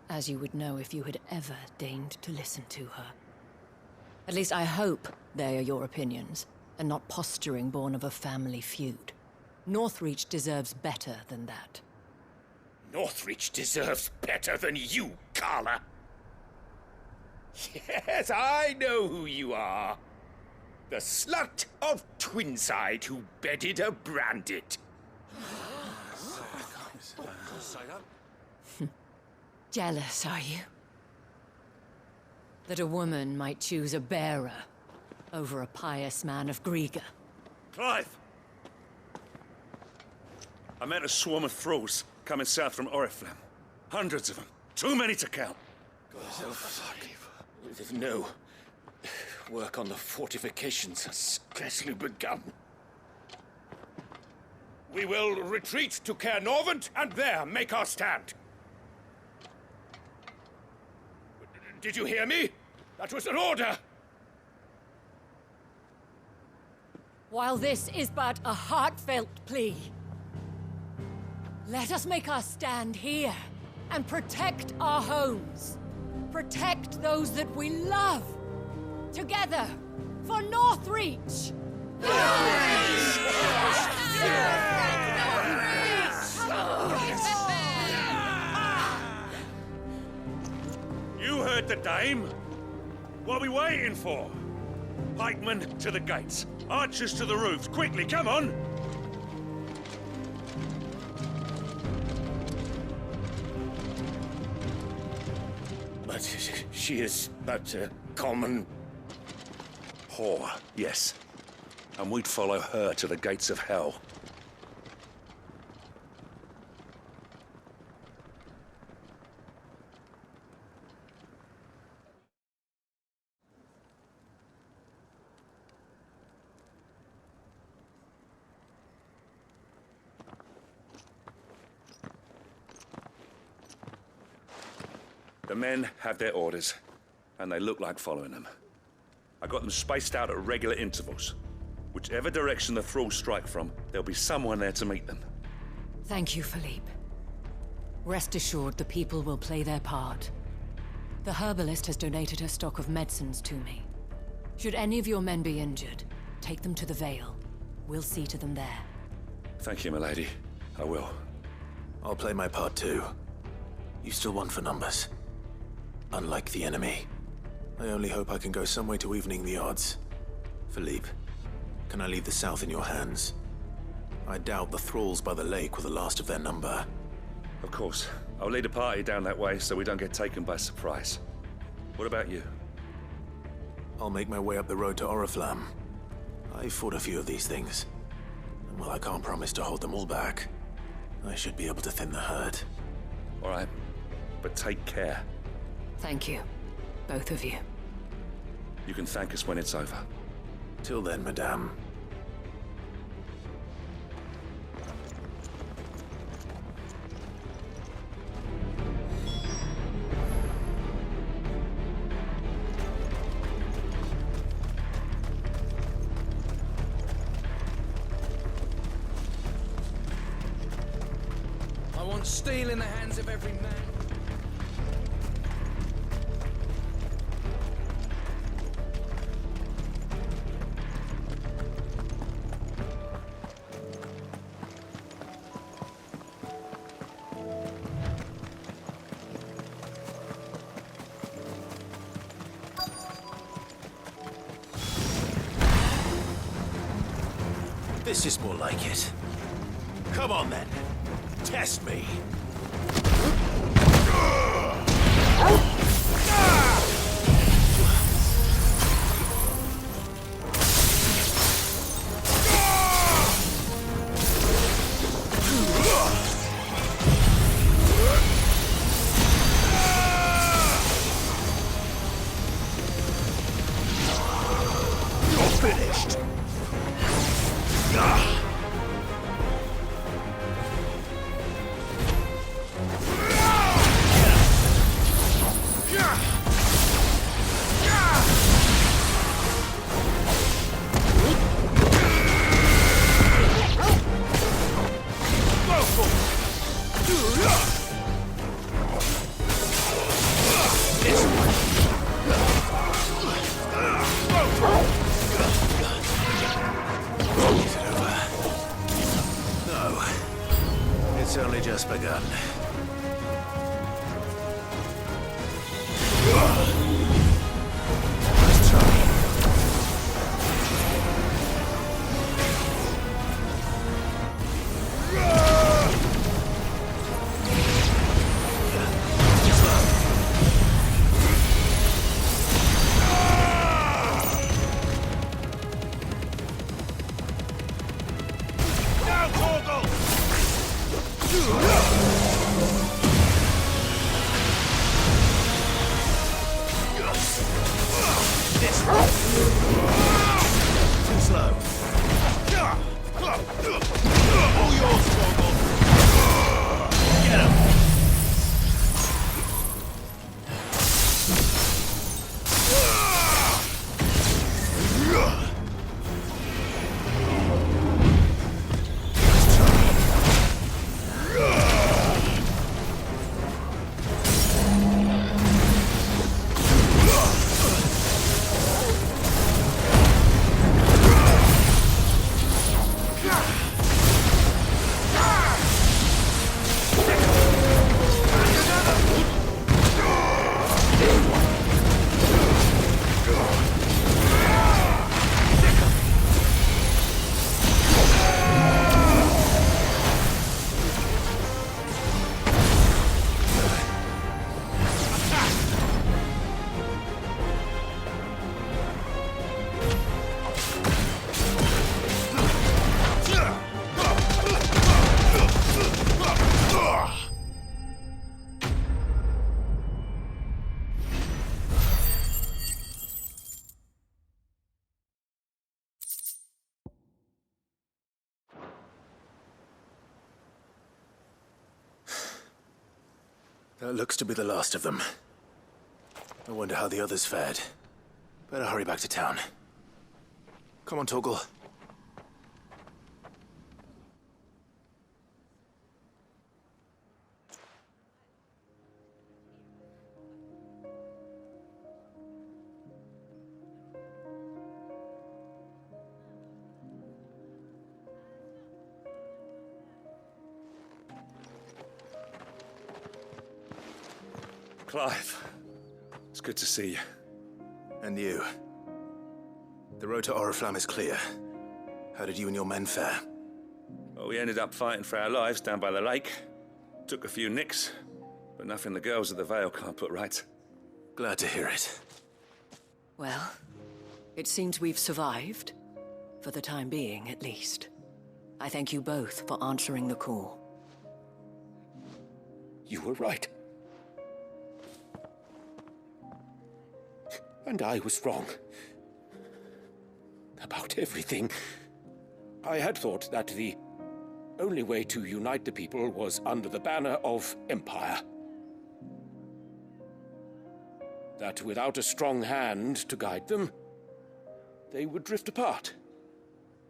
as you would know if you had ever deigned to listen to her. At least I hope they are your opinions, and not posturing born of a family feud. Northreach deserves better than that. Northreach deserves better than you, Carla. Yes, I know who you are. The slut of Twinside who bedded a Branded. Jealous, are you? That a woman might choose a bearer over a pious man of Grieger. Clive! I met a swarm of thralls coming south from Oriflamme. Hundreds of them. Too many to count. Oh, fuck. No. Work on the fortifications has scarcely begun. We will retreat to Caer Norvent and there make our stand. Did you hear me? That was an order! While this is but a heartfelt plea, let us make our stand here and protect our homes. Protect those that we love. Together, for Northreach! You heard the dame. What are we waiting for? Pikemen to the gates. Archers to the roofs. Quickly, come on! But she is but a common... whore, yes. And we'd follow her to the gates of hell. The men have their orders, and they look like following them. I got them spaced out at regular intervals. Whichever direction the thralls strike from, there'll be someone there to meet them. Thank you, Philippe. Rest assured the people will play their part. The herbalist has donated her stock of medicines to me. Should any of your men be injured, take them to the Vale. We'll see to them there. Thank you, milady. I will. I'll play my part too. You still want for numbers. Unlike the enemy. I only hope I can go some way to evening the odds. Philippe, can I leave the south in your hands? I doubt the thralls by the lake were the last of their number. Of course. I'll lead a party down that way so we don't get taken by surprise. What about you? I'll make my way up the road to Oriflamme. I fought a few of these things. And while I can't promise to hold them all back, I should be able to thin the herd. All right. But take care. Thank you. Both of you. You can thank us when it's over. Till then, madame. I want steel in the hands of every man. This is more like it. Come on then. Test me. You're finished. It's only just begun. Let's try. Now, Torgal! Too slow. All yours, Torgal! Get him! That looks to be the last of them. I wonder how the others fared. Better hurry back to town. Come on, Torgal. Clive, it's good to see you. And you. The road to Oriflamme is clear. How did you and your men fare? Well, we ended up fighting for our lives down by the lake. Took a few nicks, but nothing the girls of the Vale can't put right. Glad to hear it. Well, it seems we've survived. For the time being, at least. I thank you both for answering the call. You were right. And I was wrong. About everything. I had thought that the only way to unite the people was under the banner of Empire. That without a strong hand to guide them, they would drift apart.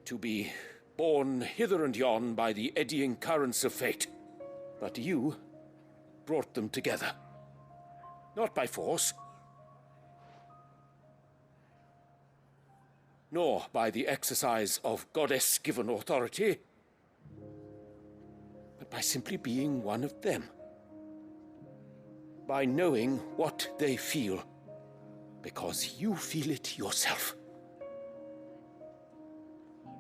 To be borne hither and yon by the eddying currents of fate. But you brought them together. Not by force, nor by the exercise of goddess-given authority, but by simply being one of them. By knowing what they feel, because you feel it yourself.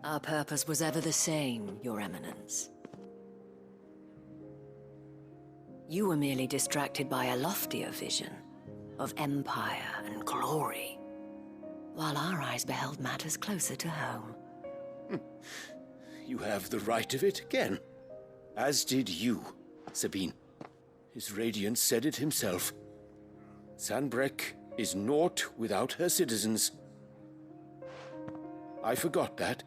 Our purpose was ever the same, Your Eminence. You were merely distracted by a loftier vision of empire and glory, while our eyes beheld matters closer to home. You have the right of it again. As did you, Sabine. His radiance said it himself. Sanbreque is naught without her citizens. I forgot that.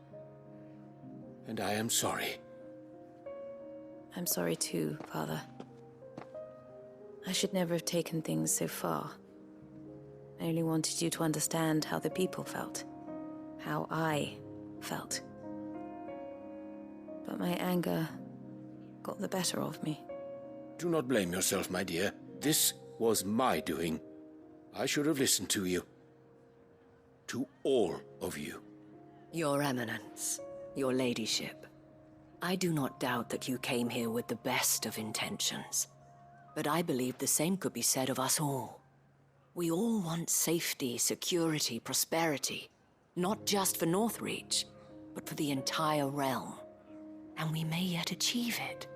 And I am sorry. I'm sorry too, Father. I should never have taken things so far. I only wanted you to understand how the people felt. How I felt. But my anger got the better of me. Do not blame yourself, my dear. This was my doing. I should have listened to you. To all of you. Your Eminence, your ladyship, I do not doubt that you came here with the best of intentions. But I believe the same could be said of us all. We all want safety, security, prosperity. Not just for Northreach, but for the entire realm. And we may yet achieve it.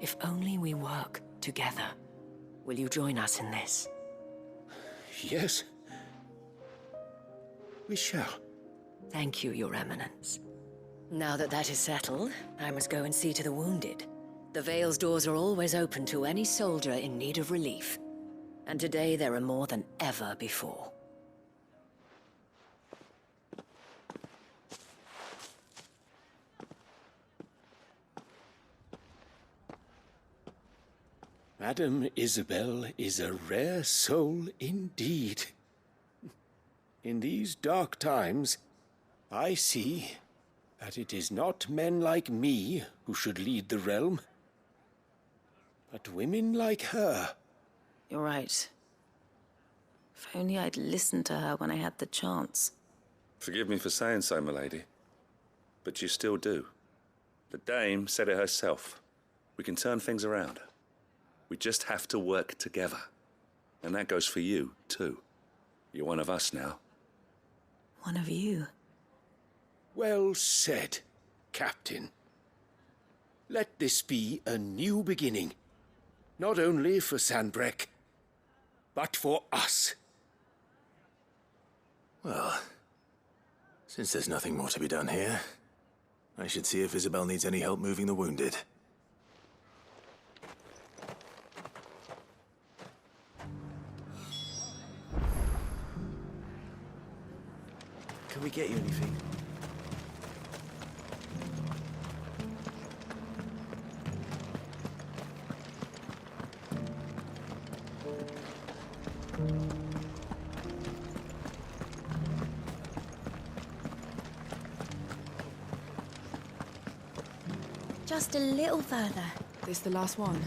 If only we work together. Will you join us in this? Yes. We shall. Thank you, Your Eminence. Now that that is settled, I must go and see to the wounded. The Vale's doors are always open to any soldier in need of relief. And today there are more than ever before. Madame Isabel is a rare soul indeed. In these dark times, I see that it is not men like me who should lead the realm, but women like her. You're right. If only I'd listened to her when I had the chance. Forgive me for saying so, my lady, but you still do. The Dame said it herself. We can turn things around. We just have to work together. And that goes for you, too. You're one of us now. One of you? Well said, Captain. Let this be a new beginning. Not only for Sanbreque, but for us. Well, since there's nothing more to be done here, I should see if Isabel needs any help moving the wounded. Can we get you anything? Just a little further. This the last one?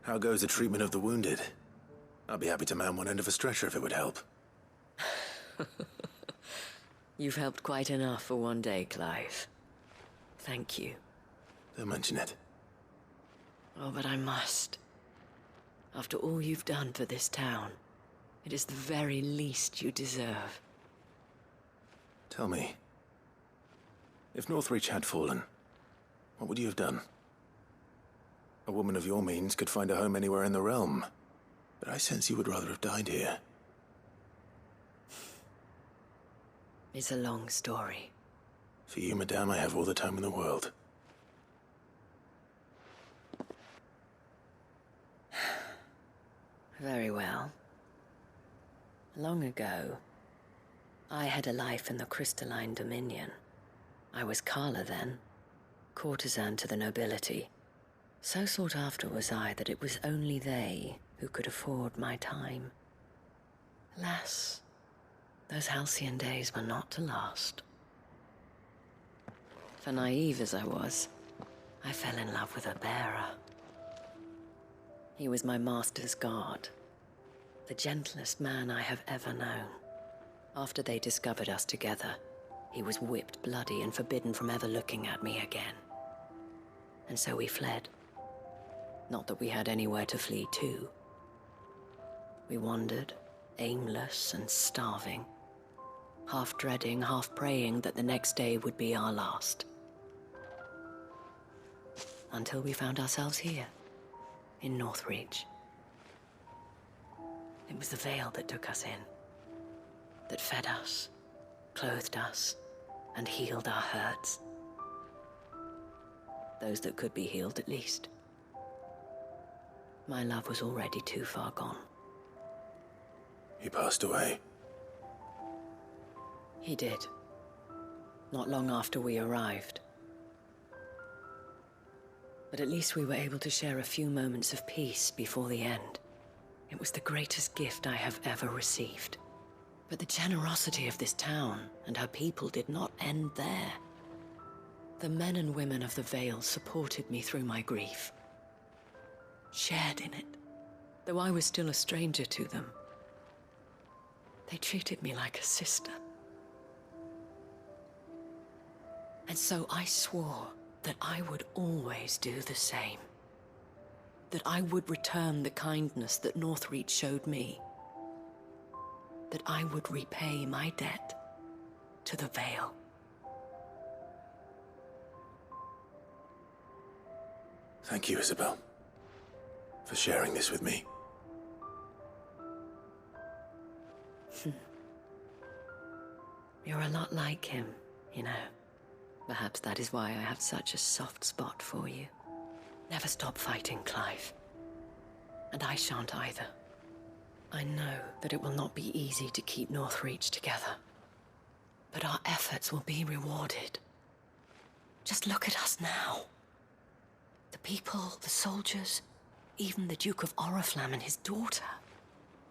How goes the treatment of the wounded? I'd be happy to man one end of a stretcher if it would help. You've helped quite enough for one day, Clive. Thank you. Don't mention it. Oh, but I must. After all you've done for this town, it is the very least you deserve. Tell me, if Northreach had fallen, what would you have done? A woman of your means could find a home anywhere in the realm, but I sense you would rather have died here. It's a long story. For you, madame, I have all the time in the world. Very well. Long ago, I had a life in the crystalline dominion. I was Carla then, courtesan to the nobility. So sought after was I that it was only they who could afford my time. Alas, those halcyon days were not to last. For naive as I was, I fell in love with a bearer. He was my master's guard, the gentlest man I have ever known. After they discovered us together, he was whipped bloody and forbidden from ever looking at me again. And so we fled. Not that we had anywhere to flee to. We wandered, aimless and starving, half dreading, half praying that the next day would be our last. Until we found ourselves here, in Northreach. It was the veil that took us in, that fed us, clothed us, and healed our hurts. Those that could be healed, at least. My love was already too far gone. He passed away. He did. Not long after we arrived. But at least we were able to share a few moments of peace before the end. It was the greatest gift I have ever received. But the generosity of this town and her people did not end there. The men and women of the Vale supported me through my grief. Shared in it, though I was still a stranger to them. They treated me like a sister. And so I swore that I would always do the same. That I would return the kindness that Northreach showed me. That I would repay my debt to the Vale. Thank you, Isabel, for sharing this with me. You're a lot like him, you know. Perhaps that is why I have such a soft spot for you. Never stop fighting, Clive. And I shan't either. I know that it will not be easy to keep Northreach together. But our efforts will be rewarded. Just look at us now. The people, the soldiers, even the Duke of Oriflamme and his daughter,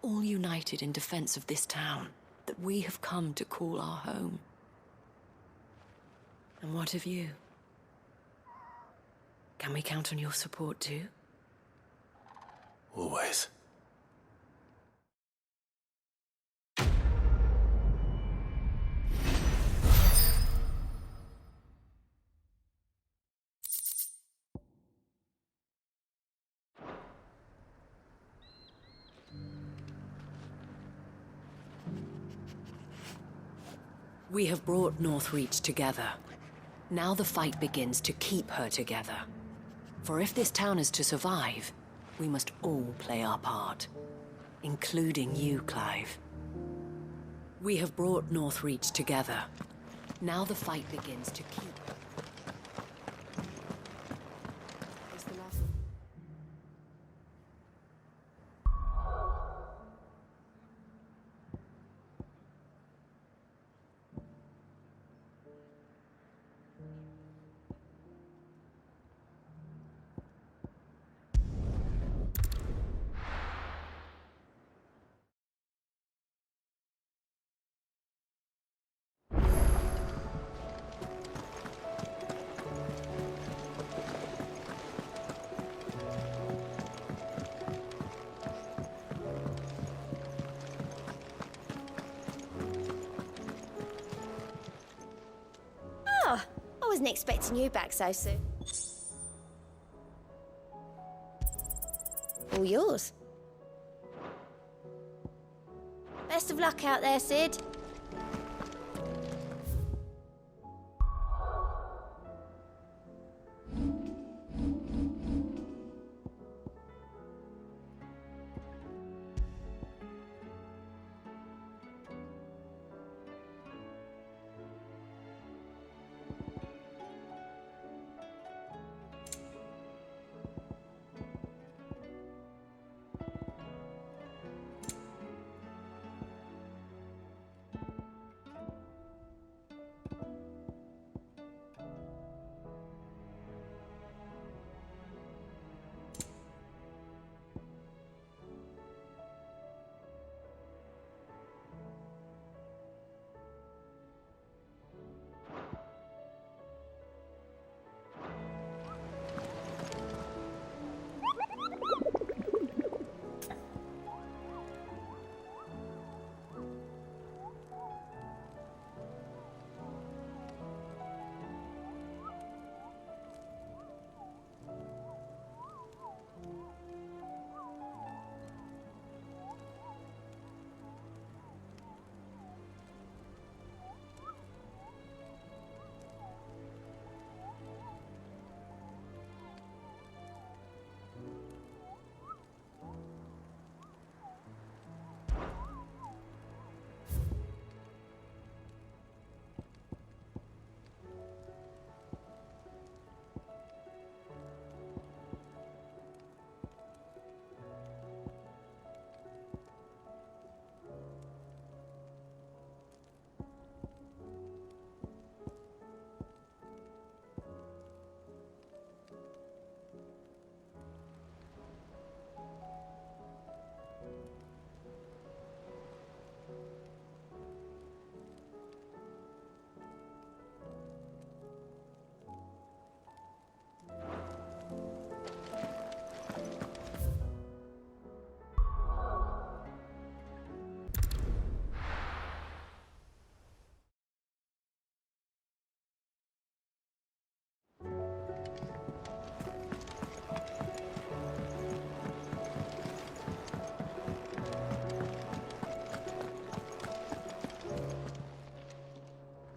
all united in defense of this town that we have come to call our home. And what of you? Can we count on your support too? Always. We have brought Northreach together. Now the fight begins to keep her together. For if this town is to survive, we must all play our part. Including you, Clive. We have brought Northreach together. Now the fight begins to keep wasn't expecting you back so soon. All yours. Best of luck out there, Sid.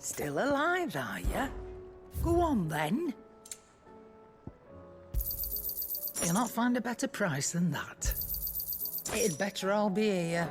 Still alive, are you? Go on, then. You'll not find a better price than that. It'd better all be here.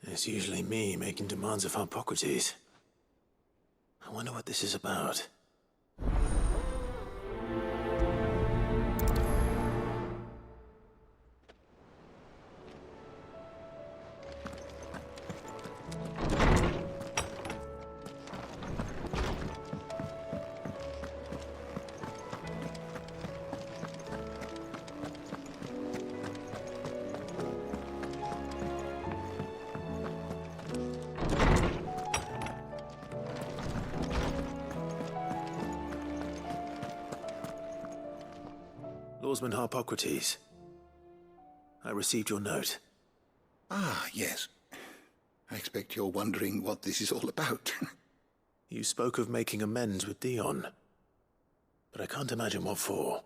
It's usually me making demands of Hippocrates. I wonder what this is about. Lawsman Hippocrates, I received your note. Ah, yes. I expect you're wondering what this is all about. You spoke of making amends with Dion, but I can't imagine what for.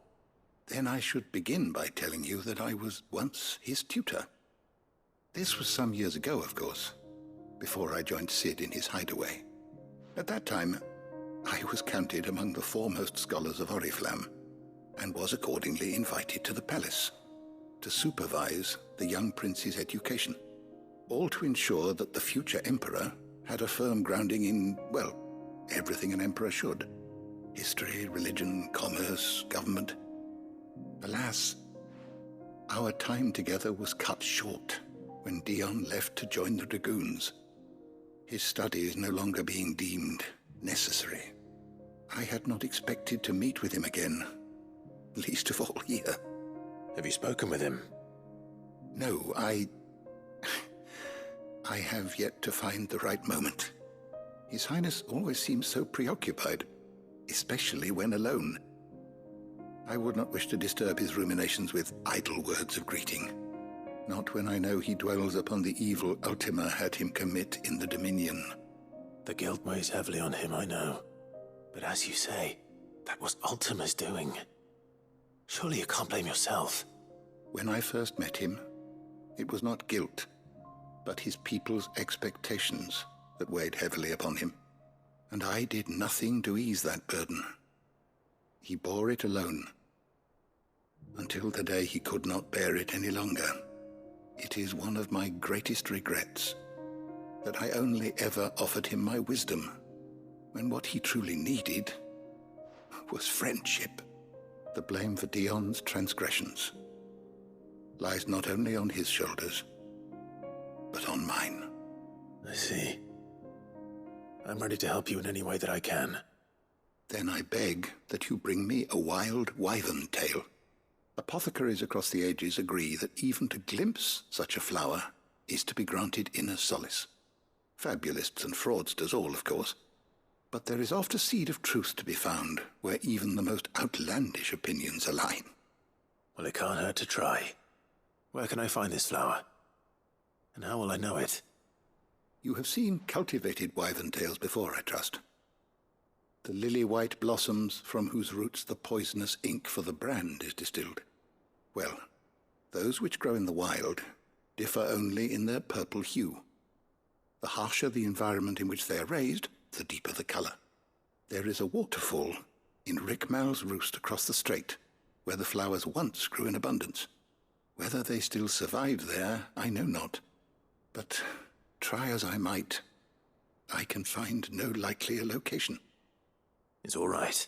Then I should begin by telling you that I was once his tutor. This was some years ago, of course, before I joined Sid in his hideaway. At that time, I was counted among the foremost scholars of Oriflamme, and was accordingly invited to the palace to supervise the young prince's education, all to ensure that the future emperor had a firm grounding in, well, everything an emperor should. History, religion, commerce, government. Alas, our time together was cut short when Dion left to join the Dragoons, his studies no longer being deemed necessary. I had not expected to meet with him again, least of all here. Have you spoken with him? No, I have yet to find the right moment. His Highness always seems so preoccupied, especially when alone. I would not wish to disturb his ruminations with idle words of greeting, not when I know he dwells upon the evil Ultima had him commit in the Dominion. The guilt weighs heavily on him, I know. But as you say, that was Ultima's doing. Surely you can't blame yourself. When I first met him, it was not guilt, but his people's expectations that weighed heavily upon him, and I did nothing to ease that burden. He bore it alone, until the day he could not bear it any longer. It is one of my greatest regrets that I only ever offered him my wisdom, when what he truly needed was friendship. The blame for Dion's transgressions lies not only on his shoulders, but on mine. I see. I'm ready to help you in any way that I can. Then I beg that you bring me a wild wyvern tail. Apothecaries across the ages agree that even to glimpse such a flower is to be granted inner solace. Fabulists and fraudsters all, of course. But there is oft a seed of truth to be found where even the most outlandish opinions align. Well, it can't hurt to try. Where can I find this flower? And how will I know it? You have seen cultivated wyvern tails before, I trust. The lily-white blossoms from whose roots the poisonous ink for the brand is distilled. Well, those which grow in the wild differ only in their purple hue. The harsher the environment in which they are raised, the deeper the color. There is a waterfall in Rickmal's roost across the strait, where the flowers once grew in abundance. Whether they still survive there, I know not. But try as I might, I can find no likelier location. It's all right.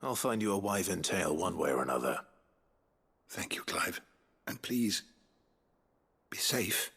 I'll find you a wyvern tail one way or another. Thank you, Clive. And please, be safe.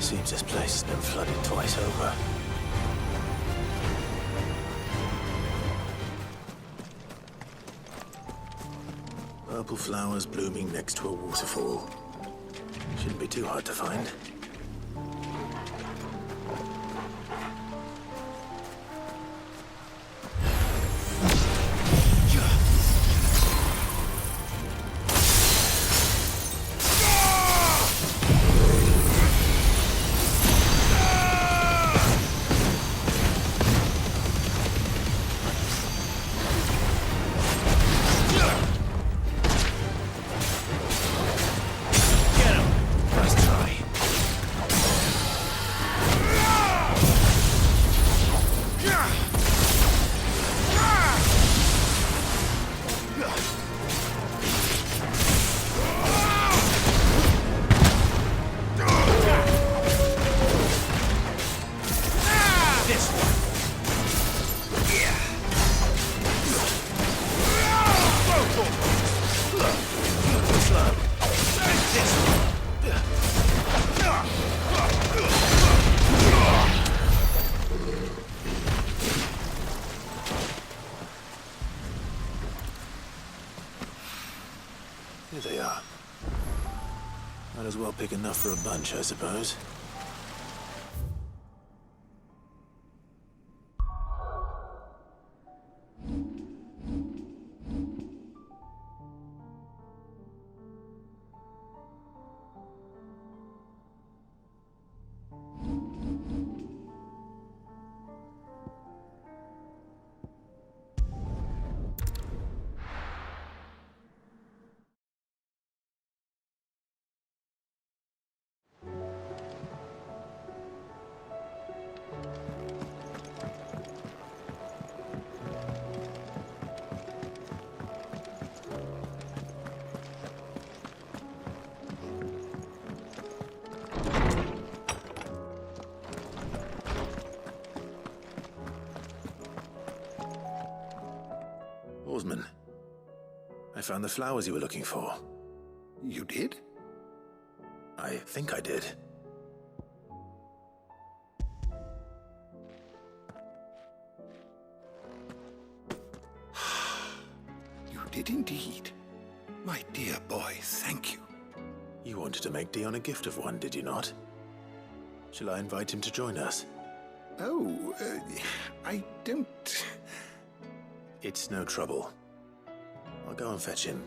Seems this place has been flooded twice over. Purple flowers blooming next to a waterfall. Shouldn't be too hard to find. Here they are. Might as well pick enough for a bunch, I suppose. Oarsman, I found the flowers you were looking for. You did? I think I did. You did indeed. My dear boy, thank you. You wanted to make Dion a gift of one, did you not? Shall I invite him to join us? Oh, I don't... It's no trouble. I'll go and fetch him.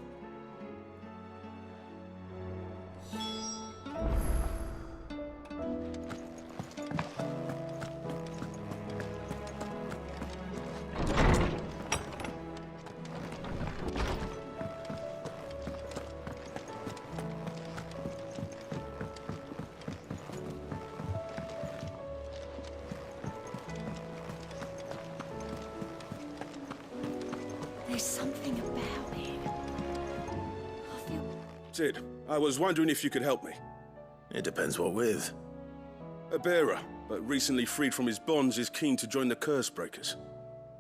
There's something about it. Sid, I was wondering if you could help me. It depends what with. A bearer, but recently freed from his bonds, is keen to join the Cursebreakers.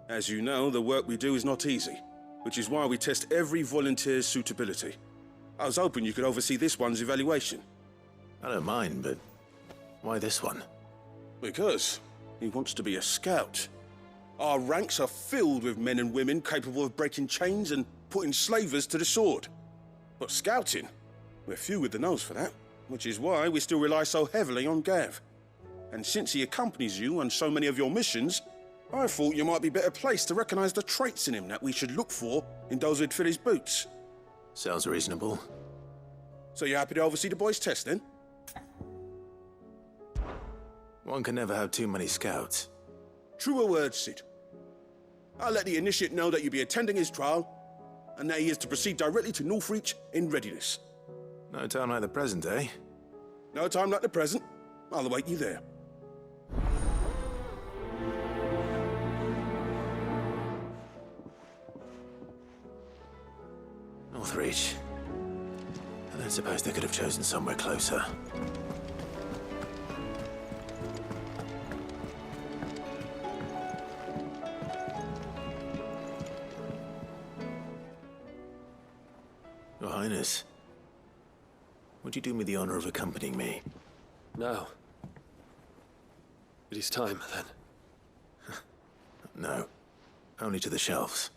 As you know, the work we do is not easy, which is why we test every volunteer's suitability. I was hoping you could oversee this one's evaluation. I don't mind, but why this one? Because he wants to be a scout. Our ranks are filled with men and women capable of breaking chains and putting slavers to the sword. But scouting, we're few with the nose for that, which is why we still rely so heavily on Gav. And since he accompanies you on so many of your missions, I thought you might be better placed to recognize the traits in him that we should look for in those who'd fill his boots. Sounds reasonable. So you're happy to oversee the boys' test, then? One can never have too many scouts. Truer words, Sid. I'll let the initiate know that you'll be attending his trial, and that he is to proceed directly to Northreach in readiness. No time like the present, eh? No time like the present. I'll await you there. Northreach. I don't suppose they could have chosen somewhere closer. Your Highness, would you do me the honor of accompanying me? No. It is time, then. No. Only to the shelves.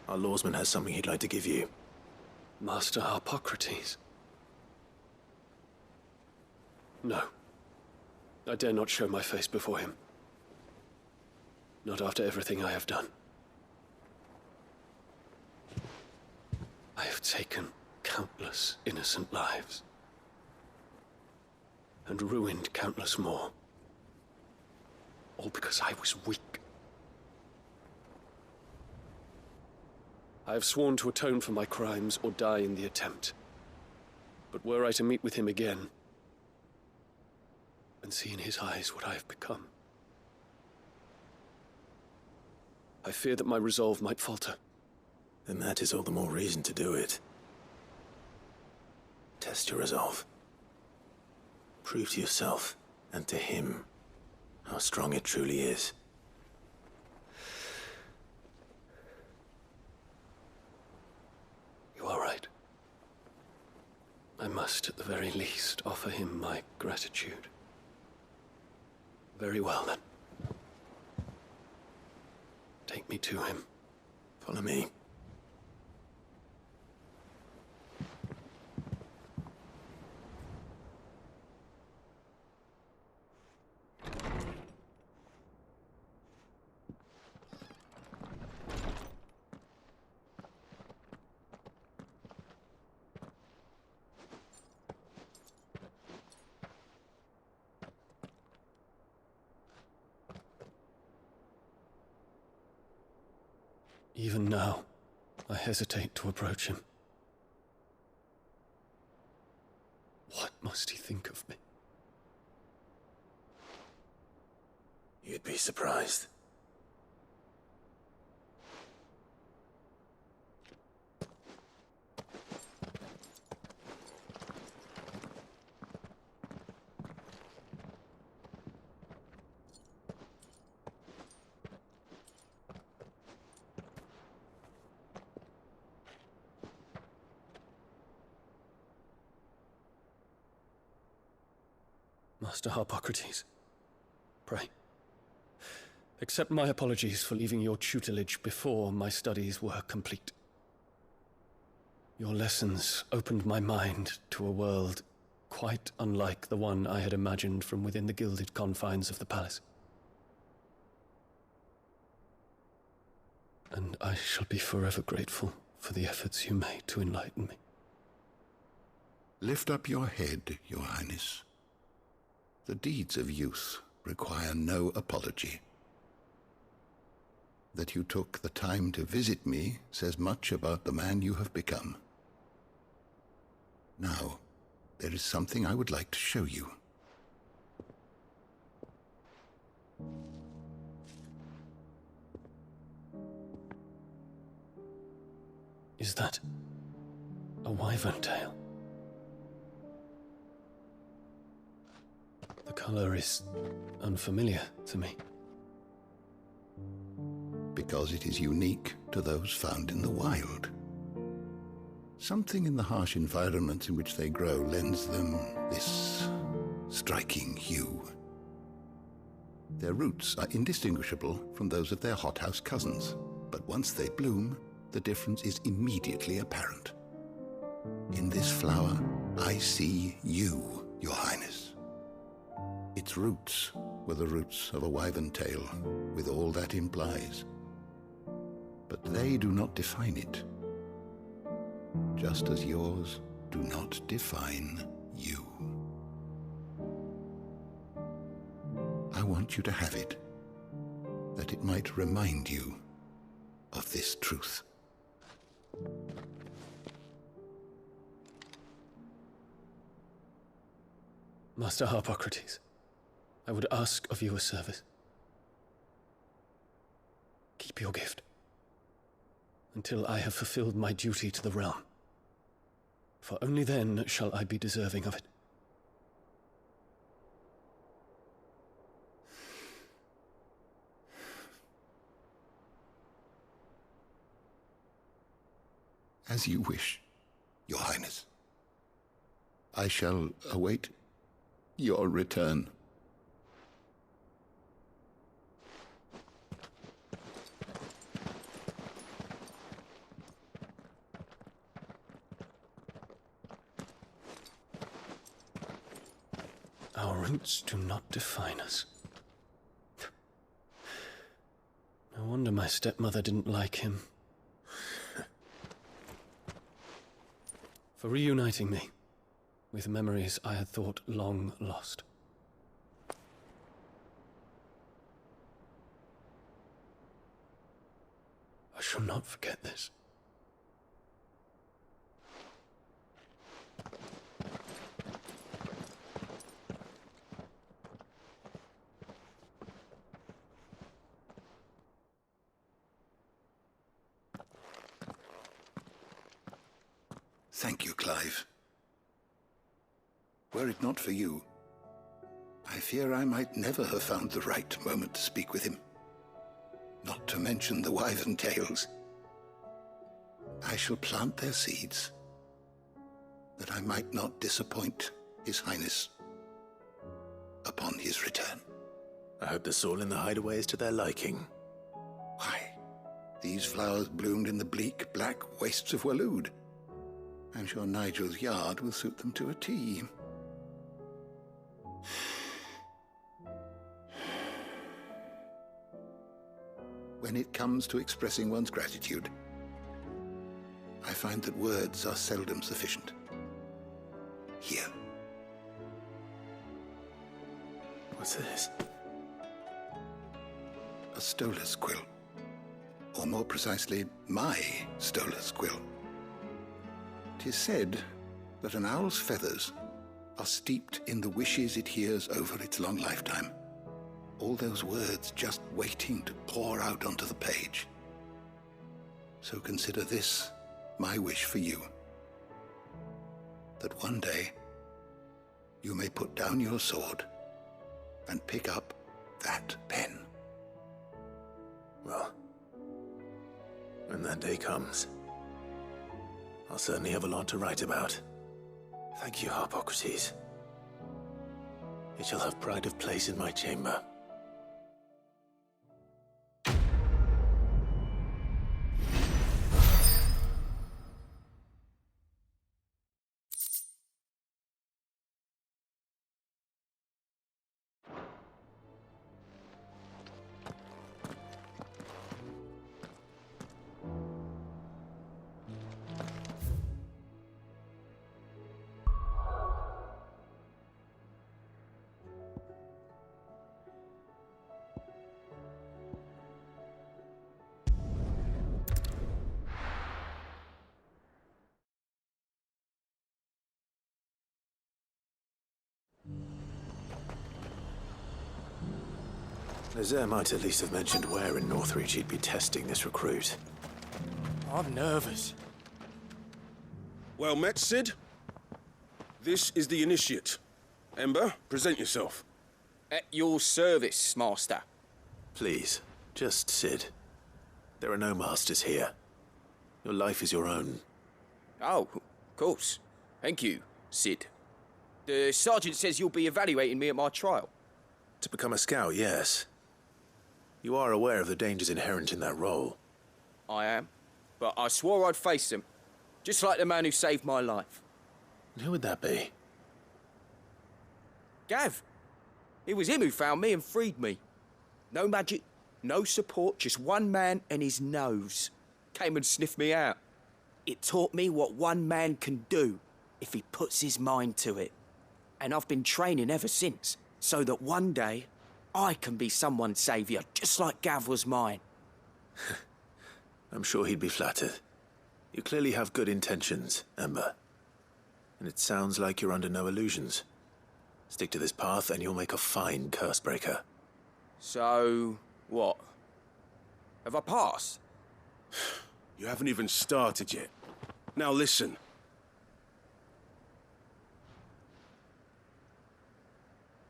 Our lawsman has something he'd like to give you. Master Harpocrates. No. I dare not show my face before him. Not after everything I have done. I have taken countless innocent lives. And ruined countless more. All because I was weak. I have sworn to atone for my crimes or die in the attempt. But were I to meet with him again, and see in his eyes what I have become, I fear that my resolve might falter. Then that is all the more reason to do it. Test your resolve. Prove to yourself, and to him, how strong it truly is. You are right. I must, at the very least, offer him my gratitude. Very well, then. Take me to him. Follow me. Even now, I hesitate to approach him. What must he think of me? You'd be surprised. Master Harpocrates, pray, accept my apologies for leaving your tutelage before my studies were complete. Your lessons opened my mind to a world quite unlike the one I had imagined from within the gilded confines of the palace. And I shall be forever grateful for the efforts you made to enlighten me. Lift up your head, Your Highness. The deeds of youth require no apology. That you took the time to visit me says much about the man you have become. Now, there is something I would like to show you. Is that a wyvern tail? The color is unfamiliar to me. Because it is unique to those found in the wild. Something in the harsh environments in which they grow lends them this striking hue. Their roots are indistinguishable from those of their hothouse cousins, but once they bloom, the difference is immediately apparent. In this flower, I see you, Your Highness. Its roots were the roots of a wyvern tail, with all that implies. But they do not define it, just as yours do not define you. I want you to have it, that it might remind you of this truth. Master Harpocrates, I would ask of you a service. Keep your gift until I have fulfilled my duty to the realm, for only then shall I be deserving of it. As you wish, Your Highness. I shall await your return. Our roots do not define us. No wonder my stepmother didn't like him. For reuniting me with memories I had thought long lost. I shall not forget this. Thank you, Clive. Were it not for you, I fear I might never have found the right moment to speak with him. Not to mention the wyvern tales. I shall plant their seeds, that I might not disappoint His Highness upon his return. I hope the soil in the hideaway is to their liking. Why, these flowers bloomed in the bleak, black wastes of Waloed. I'm sure Nigel's yard will suit them to a T. When it comes to expressing one's gratitude, I find that words are seldom sufficient. Here. What's this? A stolas quill. Or more precisely, my stolas quill. 'Tis said that an owl's feathers are steeped in the wishes it hears over its long lifetime. All those words just waiting to pour out onto the page. So consider this my wish for you. That one day you may put down your sword and pick up that pen. Well, when that day comes, I'll certainly have a lot to write about. Thank you, Harpocrates. It shall have pride of place in my chamber. Lazer might at least have mentioned where in Northreach he'd be testing this recruit. I'm nervous. Well met, Sid. This is the initiate. Ember, present yourself. At your service, Master. Please, just Sid. There are no masters here. Your life is your own. Oh, of course. Thank you, Sid. The sergeant says you'll be evaluating me at my trial. To become a scout, yes. You are aware of the dangers inherent in that role. I am. But I swore I'd face them. Just like the man who saved my life. And who would that be? Gav. It was him who found me and freed me. No magic, no support, just one man and his nose. Came and sniffed me out. It taught me what one man can do if he puts his mind to it. And I've been training ever since, so that one day I can be someone's saviour, just like Gav was mine. I'm sure he'd be flattered. You clearly have good intentions, Ember. And it sounds like you're under no illusions. Stick to this path and you'll make a fine cursebreaker. So, what? Have I passed? You haven't even started yet. Now listen.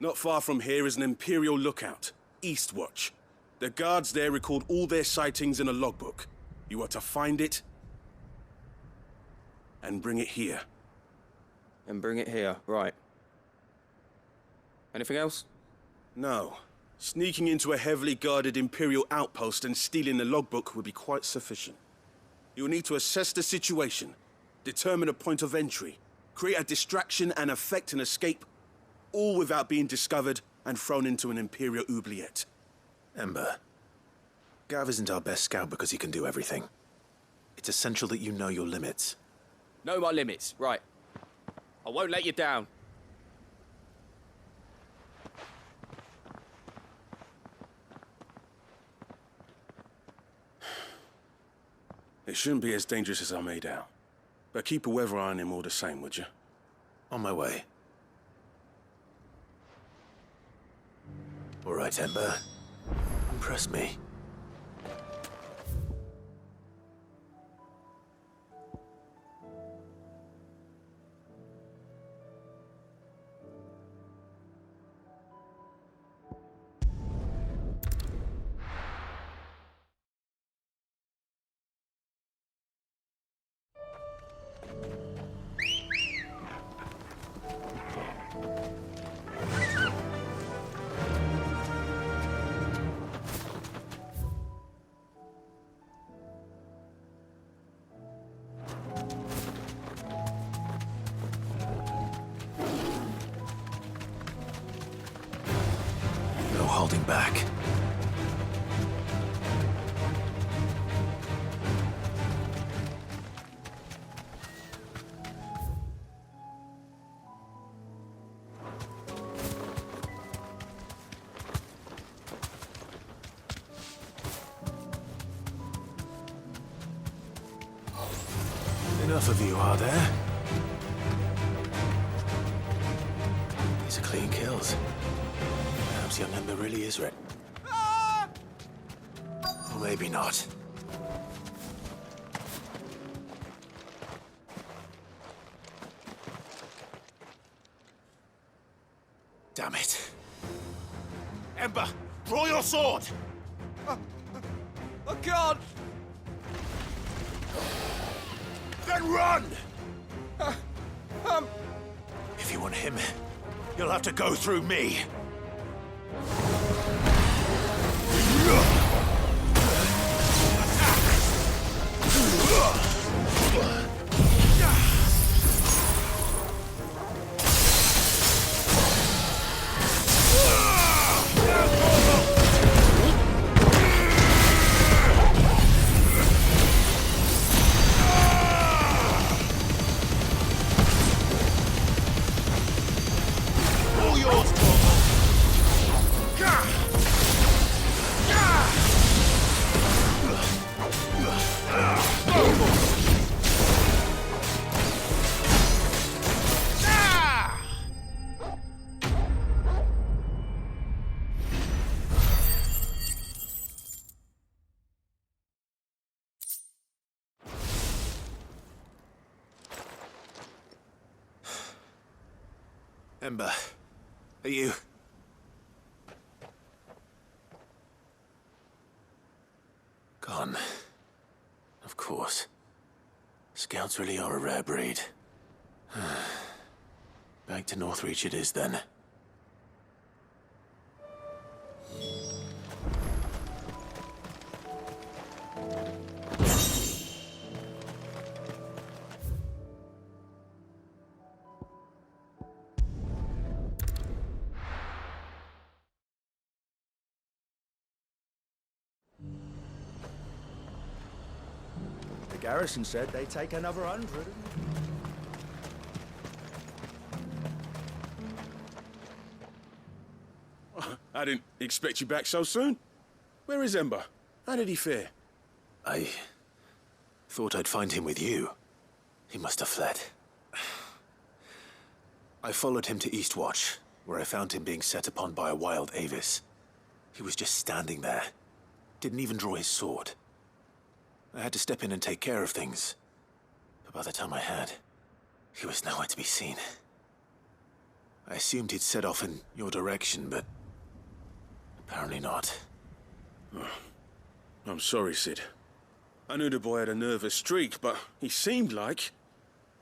Not far from here is an Imperial lookout, Eastwatch. The guards there record all their sightings in a logbook. You are to find it and bring it here. And bring it here, right. Anything else? No. Sneaking into a heavily guarded Imperial outpost and stealing the logbook would be quite sufficient. You'll need to assess the situation, determine a point of entry, create a distraction and effect an escape, all without being discovered and thrown into an Imperial oubliette. Ember, Gav isn't our best scout because he can do everything. It's essential that you know your limits. Know my limits, right. I won't let you down. It shouldn't be as dangerous as I made out. But keep a weather eye on him all the same, would you? On my way. All right, Ember. Impress me. Holding back. Enough of you, are there? These are clean kills. Perhaps young Ember really is ready. Or maybe not. Damn it. Ember, draw your sword! I can't! Then run! If you want him, you'll have to go through me. Ember, are you... Gone. Of course. Scouts really are a rare breed. Back to Northreach it is then. The garrison said they'd take another 100. I didn't expect you back so soon. Where is Ember? How did he fare? I thought I'd find him with you. He must have fled. I followed him to Eastwatch, where I found him being set upon by a wild Avis. He was just standing there. Didn't even draw his sword. I had to step in and take care of things. But by the time I had, he was nowhere to be seen. I assumed he'd set off in your direction, but apparently not. Oh, I'm sorry, Sid. I knew the boy had a nervous streak, but he seemed like...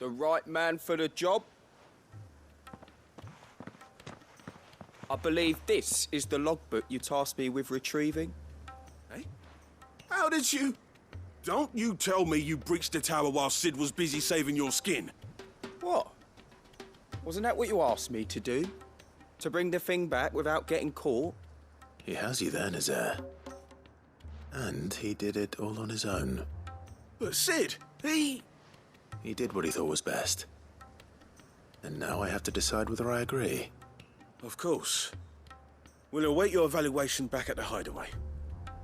The right man for the job? I believe this is the logbook you tasked me with retrieving. Eh? How did you... Don't you tell me you breached the tower while Sid was busy saving your skin. What? Wasn't that what you asked me to do? To bring the thing back without getting caught? He has you then, his heir. And he did it all on his own. But Sid, He did what he thought was best. And now I have to decide whether I agree. Of course. We'll await your evaluation back at the hideaway.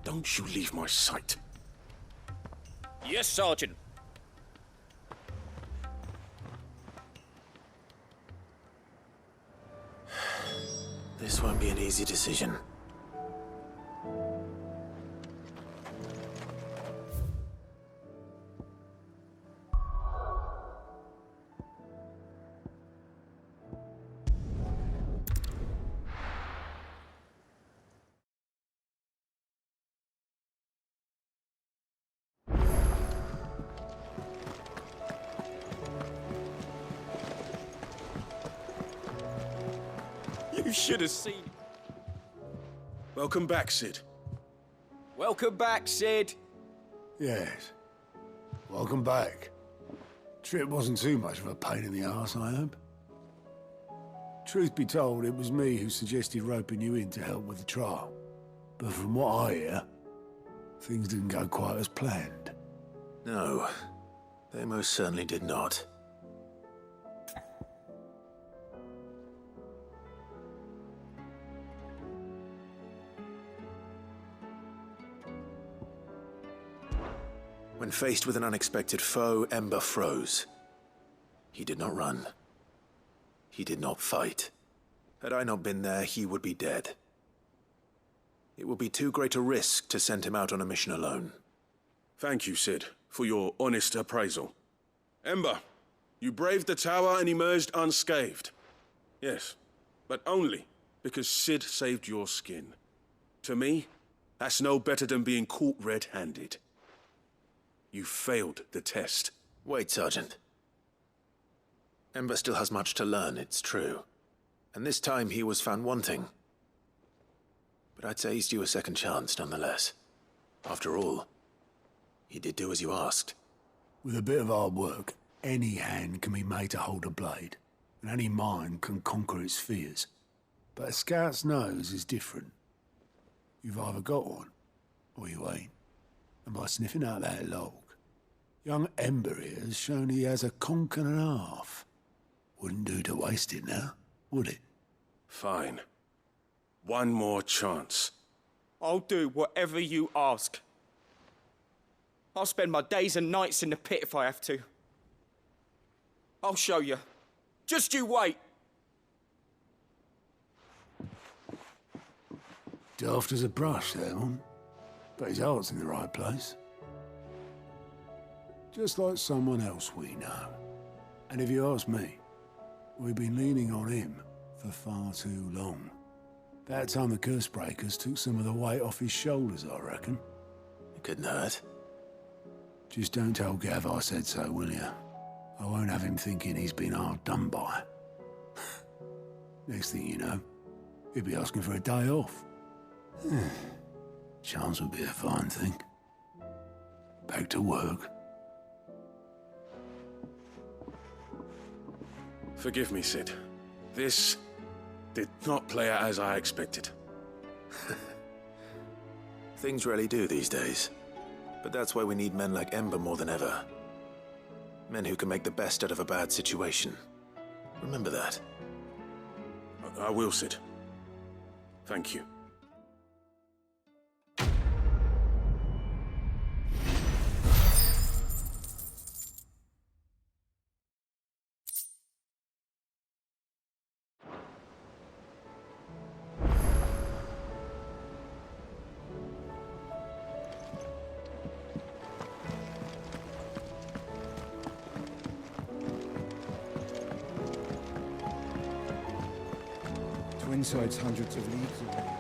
Don't you leave my sight. Yes, Sergeant. This won't be an easy decision. You should have seen. Welcome back, Sid. Welcome back, Sid. Yes. Welcome back. Trip wasn't too much of a pain in the arse, I hope. Truth be told, it was me who suggested roping you in to help with the trial. But from what I hear, things didn't go quite as planned. No, they most certainly did not. When faced with an unexpected foe, Ember froze. He did not run. He did not fight. Had I not been there, he would be dead. It would be too great a risk to send him out on a mission alone. Thank you, Sid, for your honest appraisal. Ember, you braved the tower and emerged unscathed. Yes, but only because Sid saved your skin. To me, that's no better than being caught red-handed. You failed the test. Wait, Sergeant. Ember still has much to learn, it's true. And this time he was found wanting. But I'd say he's due a second chance, nonetheless. After all, he did do as you asked. With a bit of hard work, any hand can be made to hold a blade, and any mind can conquer its fears. But a scout's nose is different. You've either got one, or you ain't. And by sniffing out that log, young Ember here has shown he has a conch and a half. Wouldn't do to waste it now, would it? Fine. One more chance. I'll do whatever you ask. I'll spend my days and nights in the pit if I have to. I'll show you. Just you wait. Daft as a brush, that one. But his heart's in the right place. Just like someone else we know. And if you ask me, we've been leaning on him for far too long. That time the Cursebreakers took some of the weight off his shoulders, I reckon. It couldn't hurt. Just don't tell Gav I said so, will you? I won't have him thinking he's been hard done by. Next thing you know, he'll be asking for a day off. Chance would be a fine thing. Back to work. Forgive me, Sid. This did not play out as I expected. Things rarely do these days. But that's why we need men like Ember more than ever. Men who can make the best out of a bad situation. Remember that. I will, Sid. Thank you. Twinside's hundreds of leagues away.